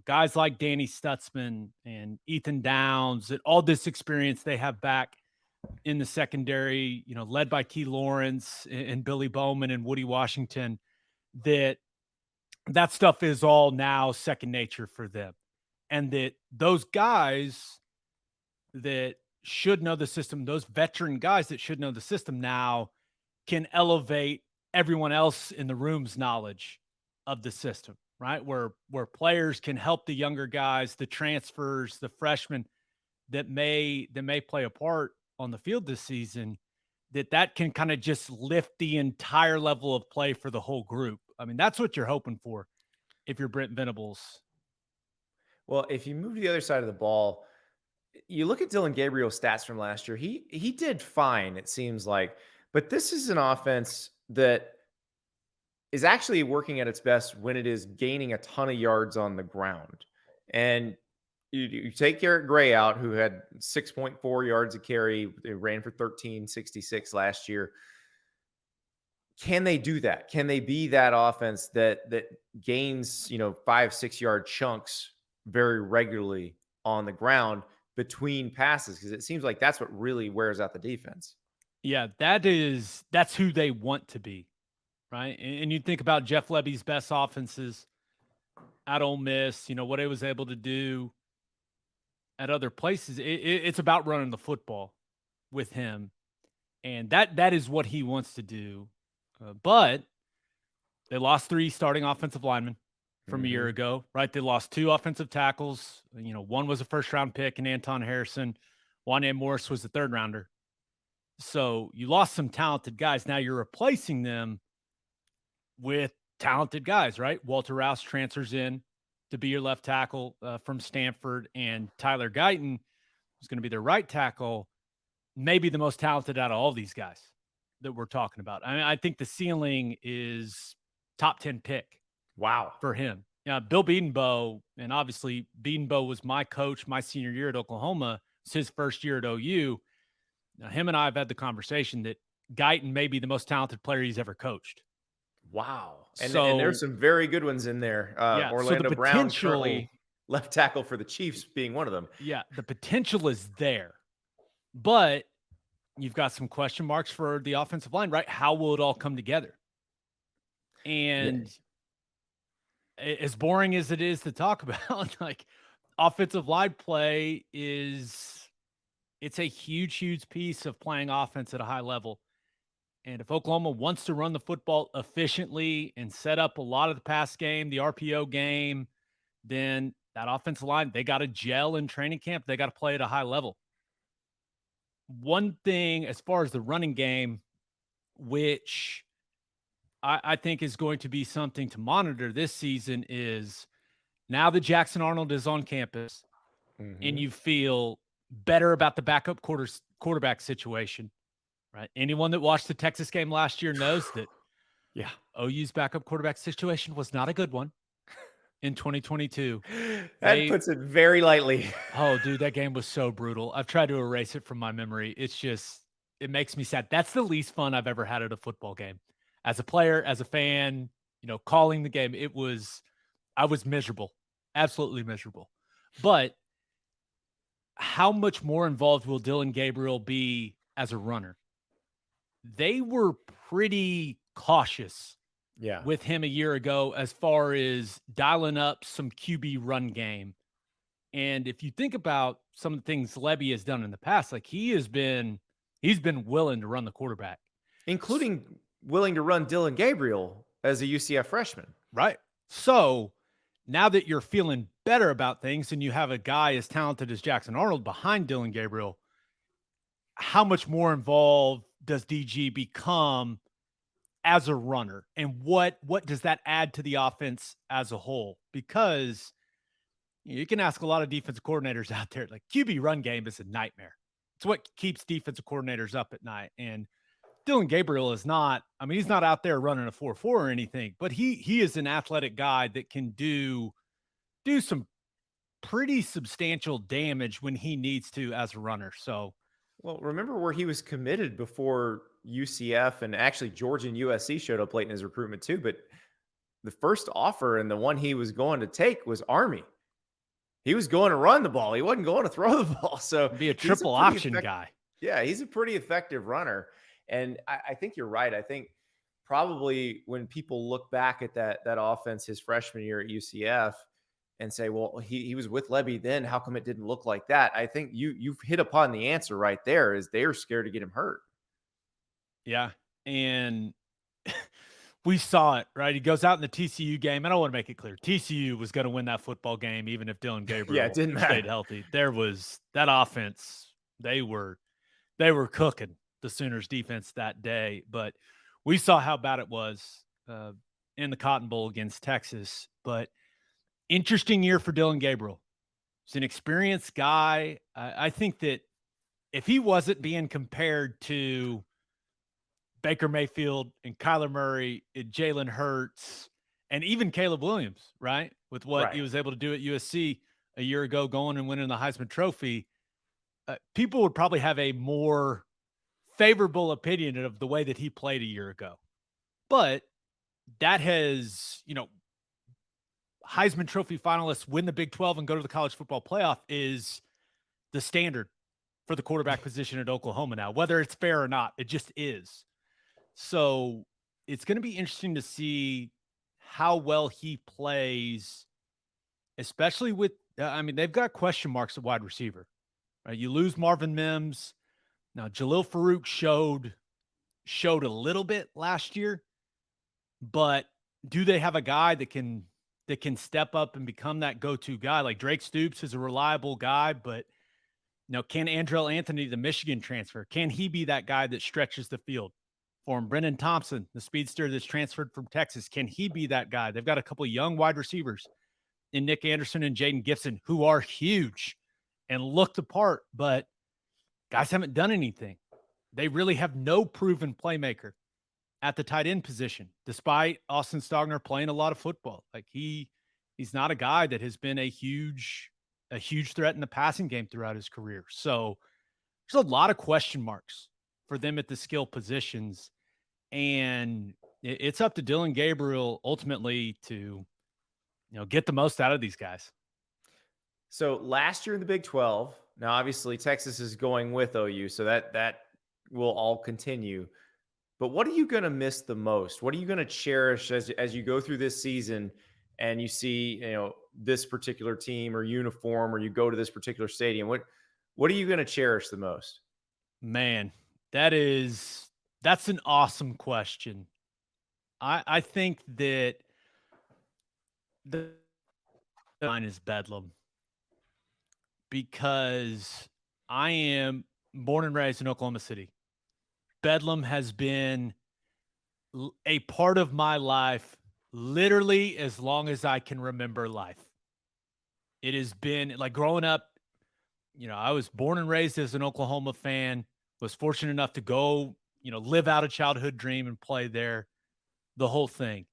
Speaker 6: guys like Danny Stutzman and Ethan Downs, that all this experience they have back in the secondary, led by Key Lawrence and Billy Bowman and Woody Washington, that stuff is all now second nature for them. And that those guys that should know the system, those veteran guys that should know the system now, can elevate everyone else in the room's knowledge of the system, right? Where players can help the younger guys, the transfers, the freshmen that may play a part on the field this season, that can kind of just lift the entire level of play for the whole group. I mean, that's what you're hoping for if you're Brent Venables.
Speaker 1: Well, if you move to the other side of the ball, you look at Dylan Gabriel's stats from last year. He did fine, it seems like. But this is an offense that is actually working at its best when it is gaining a ton of yards on the ground. And you take Garrett Gray out, who had 6.4 yards a carry. It ran for 13.66 last year. Can they do that? Can they be that offense that gains 5-6 yard chunks very regularly on the ground between passes? Because it seems like that's what really wears out the defense.
Speaker 6: Yeah, that's who they want to be, right? And you think about Jeff Lebby's best offenses at Ole Miss, what he was able to do at other places. It's about running the football with him, and that is what he wants to do. But they lost 3 starting offensive linemen from a year ago, right? They lost 2 offensive tackles. One was a first-round pick in Anton Harrison. Wanye Morris was the 3rd rounder. So you lost some talented guys. Now you're replacing them with talented guys, right? Walter Rouse transfers in to be your left tackle from Stanford, and Tyler Guyton is going to be their right tackle, maybe the most talented out of all these guys that we're talking about. I mean, I think the ceiling is top 10 pick.
Speaker 1: Wow.
Speaker 6: For him. Yeah, Bill Bedenbaugh, and obviously Bedenbaugh was my coach my senior year at Oklahoma. It's his first year at OU. Now, him and I have had the conversation that Guyton may be the most talented player he's ever coached.
Speaker 1: Wow. And there's some very good ones in there. Orlando Brown, currently left tackle for the Chiefs, being one of them.
Speaker 6: Yeah, the potential is there. But you've got some question marks for the offensive line, right? How will it all come together? And as boring as it is to talk about, like, offensive line play it's a huge piece of playing offense at a high level. And if Oklahoma wants to run the football efficiently and set up a lot of the pass game, the RPO game, then that offensive line, they got to gel in training camp. They got to play at a high level. One thing as far as the running game, which I think is going to be something to monitor this season, is now that Jackson Arnold is on campus and you feel better about the backup quarterback situation, right? Anyone that watched the Texas game last year knows that, OU's backup quarterback situation was not a good one in 2022.
Speaker 1: That puts it very lightly.
Speaker 6: Oh, dude, that game was so brutal. I've tried to erase it from my memory. It makes me sad. That's the least fun I've ever had at a football game. As a player, as a fan, calling the game, I was miserable, absolutely miserable. But how much more involved will Dylan Gabriel be as a runner? They were pretty cautious with him a year ago as far as dialing up some QB run game. And if you think about some of the things Lebby has done in the past, like he's been willing to run the quarterback,
Speaker 1: including willing to run Dylan Gabriel as a UCF freshman.
Speaker 6: Right. So now that you're feeling better about things and you have a guy as talented as Jackson Arnold behind Dylan Gabriel, how much more involved does DG become as a runner? And what does that add to the offense as a whole? Because you can ask a lot of defensive coordinators out there, like, QB run game is a nightmare. It's what keeps defensive coordinators up at night. And Dillon Gabriel is not, I mean, he's not out there running a 4.4 or anything, but he is an athletic guy that can do some pretty substantial damage when he needs to as a runner. So,
Speaker 1: well, remember where he was committed before UCF, and actually Georgia and USC showed up late in his recruitment too. But the first offer and the one he was going to take was Army. He was going to run the ball. He wasn't going to throw the ball. So
Speaker 6: be a triple option guy.
Speaker 1: Yeah, he's a pretty effective runner. And I think you're right. I think probably when people look back at that offense his freshman year at UCF and say, well, he was with Lebby then, how come it didn't look like that? I think you've hit upon the answer right there, is they're scared to get him hurt.
Speaker 6: Yeah. And we saw it, right? He goes out in the TCU game, and I want to make it clear, TCU was going to win that football game even if Dillon Gabriel
Speaker 1: it didn't matter.
Speaker 6: Stayed healthy. There was that offense. They were cooking the Sooners defense that day, but we saw how bad it was in the Cotton Bowl against Texas. But interesting year for Dillon Gabriel. He's an experienced guy. I think that if he wasn't being compared to Baker Mayfield and Kyler Murray and Jalen Hurts and even Caleb Williams, right, with what he was able to do at USC a year ago, going and winning the Heisman Trophy, people would probably have a more favorable opinion of the way that he played a year ago. But that has, Heisman Trophy finalists win the Big 12 and go to the college football playoff is the standard for the quarterback position at Oklahoma now, whether it's fair or not. It just is. So it's going to be interesting to see how well he plays, especially with, they've got question marks at wide receiver, right? You lose Marvin Mims. Now, Jalil Farouk showed a little bit last year, but do they have a guy that can step up and become that go-to guy? Like Drake Stoops is a reliable guy, but can Andrell Anthony, the Michigan transfer, can he be that guy that stretches the field for him? Brennan Thompson, the speedster that's transferred from Texas, can he be that guy? They've got a couple of young wide receivers in Nick Anderson and Jaden Gibson who are huge and look the part, but guys haven't done anything. They really have no proven playmaker at the tight end position, despite Austin Stogner playing a lot of football. Like he's not a guy that has been a huge threat in the passing game throughout his career. So there's a lot of question marks for them at the skill positions. And it's up to Dillon Gabriel ultimately to, get the most out of these guys.
Speaker 1: So last year in the Big 12, now obviously Texas is going with OU, so that will all continue. But what are you going to miss the most? What are you going to cherish as you go through this season and you see, this particular team or uniform, or you go to this particular stadium? What are you going to cherish the most?
Speaker 6: Man, that's an awesome question. I think that the line is Bedlam, because I am born and raised in Oklahoma City. Bedlam has been a part of my life literally as long as I can remember life. It has been like growing up, I was born and raised as an Oklahoma fan, was fortunate enough to go, live out a childhood dream and play there, the whole thing.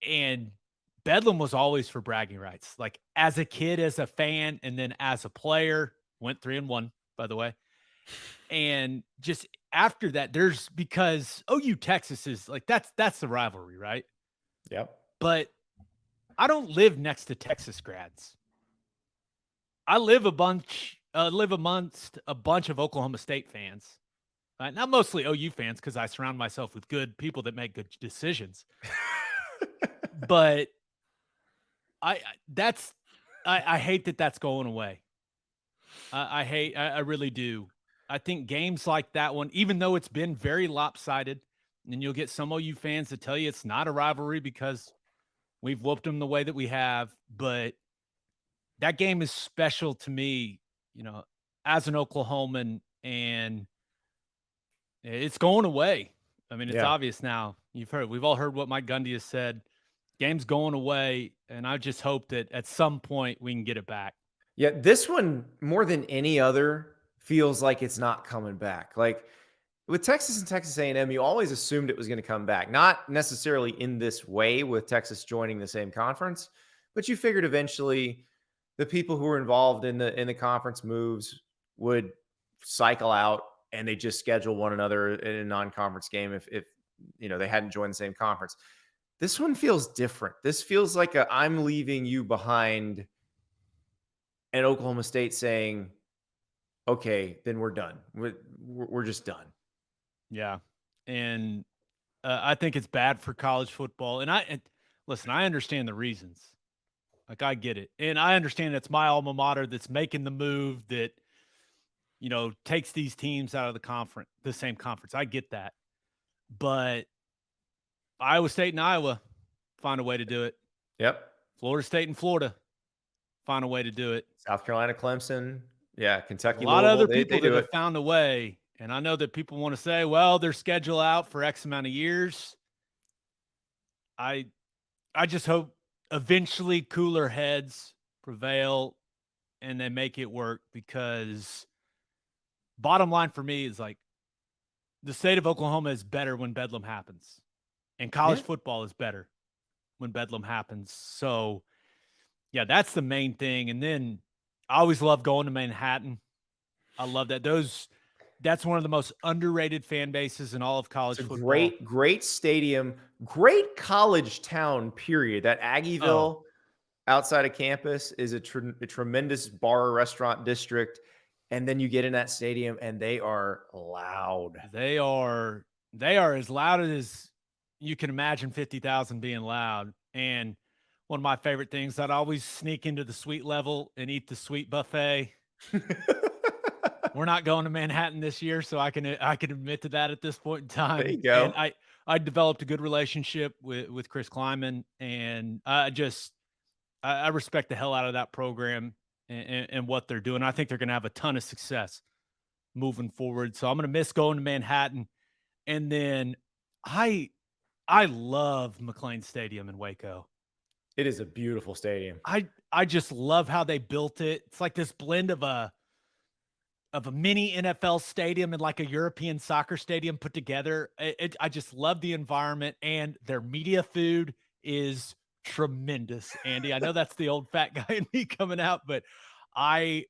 Speaker 6: And Bedlam was always for bragging rights. Like as a kid, as a fan, and then as a player, went 3-1, by the way. And just after that, because OU Texas is like, that's the rivalry, right?
Speaker 1: Yep.
Speaker 6: But I don't live next to Texas grads. I live amongst a bunch of Oklahoma State fans. Not mostly OU fans, because I surround myself with good people that make good decisions. But I hate that that's going away. I really do. I think games like that one, even though it's been very lopsided, and you'll get some OU fans that tell you it's not a rivalry because we've whooped them the way that we have, but that game is special to me, as an Oklahoman, and it's going away. I mean, it's obvious now. We've all heard what Mike Gundy has said. Game's going away, and I just hope that at some point we can get it back.
Speaker 1: Yeah, this one, more than any other, feels like it's not coming back. Like, with Texas and Texas A&M, you always assumed it was going to come back. Not necessarily in this way with Texas joining the same conference, but you figured eventually the people who were involved in the conference moves would cycle out and they just schedule one another in a non-conference game if they hadn't joined the same conference. This one feels different. This feels like I'm leaving you behind, and Oklahoma State saying, okay, then we're done. We're just done.
Speaker 6: Yeah. And I think it's bad for college football. And listen, I understand the reasons. Like, I get it. And I understand it's my alma mater that's making the move that, takes these teams out of the same conference. I get that. But Iowa State and Iowa find a way to do it.
Speaker 1: Yep.
Speaker 6: Florida State and Florida find a way to do it.
Speaker 1: South Carolina, Clemson. Yeah. Kentucky.
Speaker 6: A lot of other
Speaker 1: Louisville,
Speaker 6: people
Speaker 1: they
Speaker 6: that
Speaker 1: do
Speaker 6: have found a way. And I know that people want to say, well, their schedule out for X amount of years. I just hope eventually cooler heads prevail and they make it work, because bottom line for me is, like, the state of Oklahoma is better when Bedlam happens, and college football is better when Bedlam happens. So yeah, that's the main thing. And then I always love going to Manhattan. I love that. That's one of the most underrated fan bases in all of college football.
Speaker 1: Great stadium, great college town, period. That Aggieville outside of campus is a tremendous bar restaurant district. And then you get in that stadium and they are loud.
Speaker 6: They are as loud as you can imagine 50,000 being loud. And one of my favorite things, I'd always sneak into the suite level and eat the suite buffet. We're not going to Manhattan this year, so I can admit to that at this point in time.
Speaker 1: There you go.
Speaker 6: And I developed a good relationship with Chris Kleiman, and I respect the hell out of that program and what they're doing. I think they're going to have a ton of success moving forward. So I'm going to miss going to Manhattan. And then I love McLean Stadium in Waco.
Speaker 1: It is a beautiful stadium.
Speaker 6: I just love how they built it. It's like this blend of a mini NFL stadium and like a European soccer stadium put together. I just love the environment, and their media food is tremendous, Andy. I know that's the old fat guy in me coming out, but I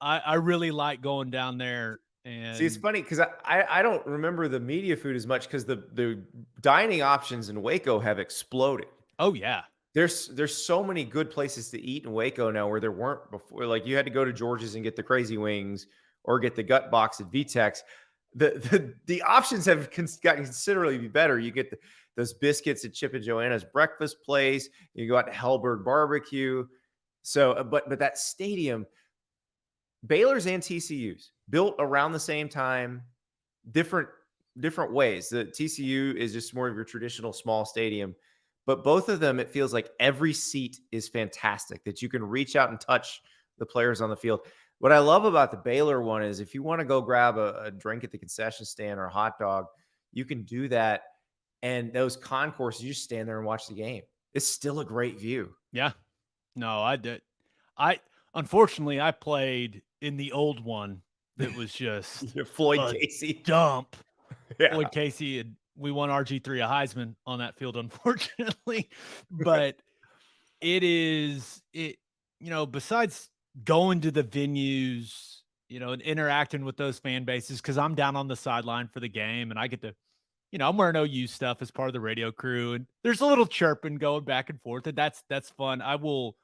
Speaker 6: really like going down there. And
Speaker 1: see, it's funny because I don't remember the media food as much because the dining options in Waco have exploded.
Speaker 6: Oh yeah.
Speaker 1: There's so many good places to eat in Waco now where there weren't before. Like, you had to go to George's and get the crazy wings or get the gut box at VTEX. The options have gotten considerably better. You get those biscuits at Chip and Joanna's breakfast place. You go out to Hellberg Barbecue. So, but that stadium, Baylor's and TCU's, built around the same time, different ways. The TCU is just more of your traditional small stadium, but both of them, it feels like every seat is fantastic, that you can reach out and touch the players on the field. What I love about the Baylor one is if you want to go grab a drink at the concession stand or a hot dog, you can do that. And those concourses, you just stand there and watch the game. It's still a great view.
Speaker 6: Yeah. No, I did. Unfortunately, I played in the old one that was just
Speaker 1: Floyd Casey
Speaker 6: dump.
Speaker 1: Yeah.
Speaker 6: Floyd Casey, we won RG3 a Heisman on that field, unfortunately. But besides going to the venues, and interacting with those fan bases, because I'm down on the sideline for the game and I get to, I'm wearing OU stuff as part of the radio crew, and there's a little chirping going back and forth, and that's fun. I will,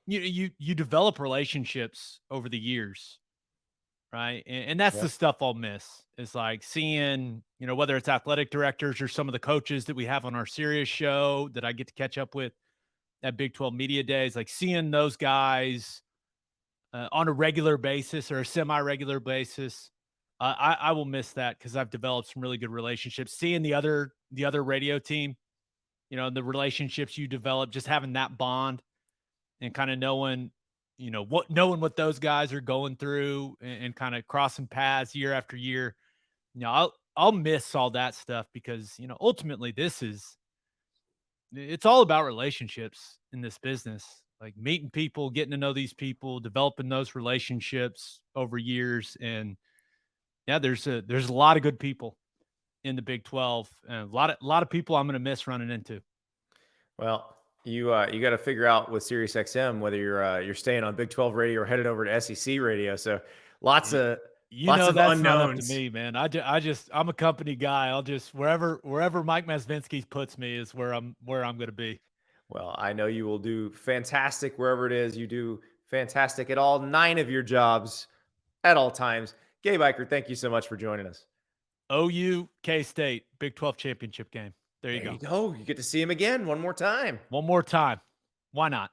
Speaker 6: you develop relationships over the years, right? And that's the stuff I'll miss. It's like seeing, whether it's athletic directors or some of the coaches that we have on our Sirius show that I get to catch up with at Big 12 Media Days, like seeing those guys on a regular basis or a semi-regular basis. I will miss that because I've developed some really good relationships. Seeing the other radio team, the relationships you develop, just having that bond and kind of knowing what those guys are going through and kind of crossing paths year after year. I'll miss all that stuff because, ultimately it's all about relationships in this business. Like meeting people, getting to know these people, developing those relationships over years. And Yeah, there's a lot of good people in the Big 12, and a lot of people I'm going to miss running into.
Speaker 1: Well, you got to figure out with SiriusXM whether you're staying on Big 12 radio or headed over to SEC radio. So lots of
Speaker 6: that's
Speaker 1: unknowns.
Speaker 6: not up to me, man. I'm a company guy. I'll just wherever Mike Masvinsky puts me is where I'm going to be.
Speaker 1: Well, I know you will do fantastic wherever it is. You do fantastic at all 9 of your jobs at all times. Gabe Ikard, thank you so much for joining us.
Speaker 6: OU, K-State, Big 12 championship game. There you go.
Speaker 1: You get to see him again one more time.
Speaker 6: One more time. Why not?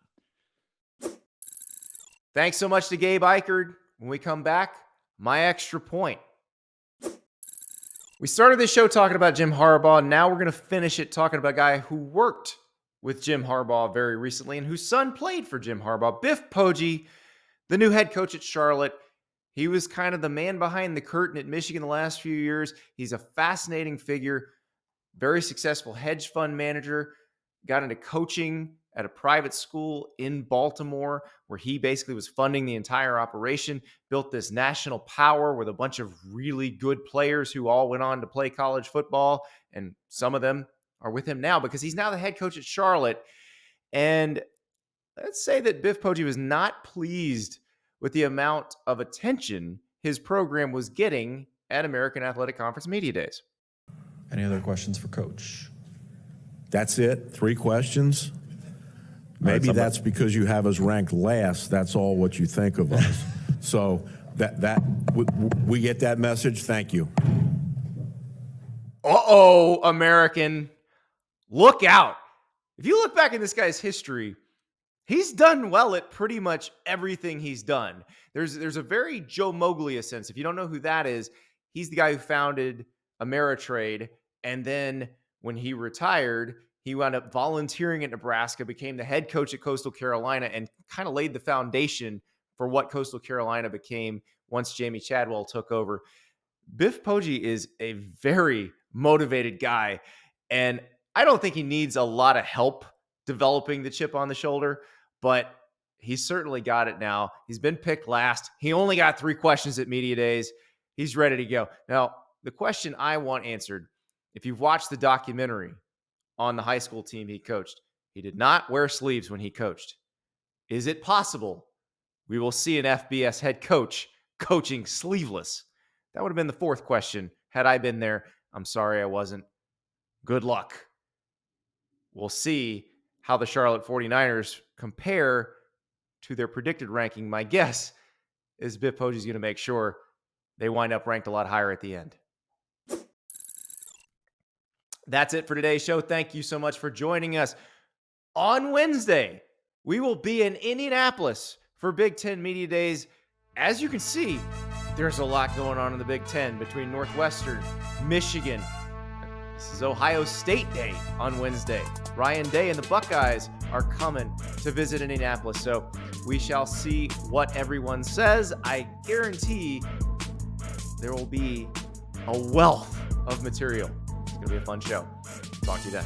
Speaker 1: Thanks so much to Gabe Ikard. When we come back, my extra point. We started this show talking about Jim Harbaugh. Now we're going to finish it talking about a guy who worked with Jim Harbaugh very recently and whose son played for Jim Harbaugh. Biff Poggi, the new head coach at Charlotte. He was kind of the man behind the curtain at Michigan the last few years. He's a fascinating figure, very successful hedge fund manager, got into coaching at a private school in Baltimore where he basically was funding the entire operation, built this national power with a bunch of really good players who all went on to play college football. And some of them are with him now because he's now the head coach at Charlotte. And let's say that Biff Poggi was not pleased with the amount of attention his program was getting at American Athletic Conference Media Days.
Speaker 7: Any other questions for Coach?
Speaker 8: That's it? 3 questions? Maybe that's because you have us ranked last. That's all what you think of us. So we get that message. Thank you.
Speaker 1: Uh-oh, American. Look out. If you look back in this guy's history, he's done well at pretty much everything he's done. There's a very Joe Moglia sense. If you don't know who that is, he's the guy who founded Ameritrade. And then when he retired, he wound up volunteering at Nebraska, became the head coach at Coastal Carolina, and kind of laid the foundation for what Coastal Carolina became once Jamie Chadwell took over. Biff Poggi is a very motivated guy, and I don't think he needs a lot of help developing the chip on the shoulder, but he's certainly got it now. He's been picked last. He only got 3 questions at media days. He's ready to go. Now, the question I want answered, if you've watched the documentary on the high school team he coached, he did not wear sleeves when he coached. Is it possible we will see an FBS head coach coaching sleeveless? That would have been the 4th question had I been there. I'm sorry I wasn't. Good luck. We'll see how the Charlotte 49ers compare to their predicted ranking. My guess is Biff Poggi is going to make sure they wind up ranked a lot higher at the end. That's it for today's show. Thank you so much for joining us. On Wednesday, we will be in Indianapolis for Big Ten Media Days. As you can see, there's a lot going on in the Big Ten between Northwestern, Michigan. This is Ohio State Day on Wednesday. Ryan Day and the Buckeyes are coming to visit Indianapolis. So we shall see what everyone says. I guarantee there will be a wealth of material. It's going to be a fun show. Talk to you then.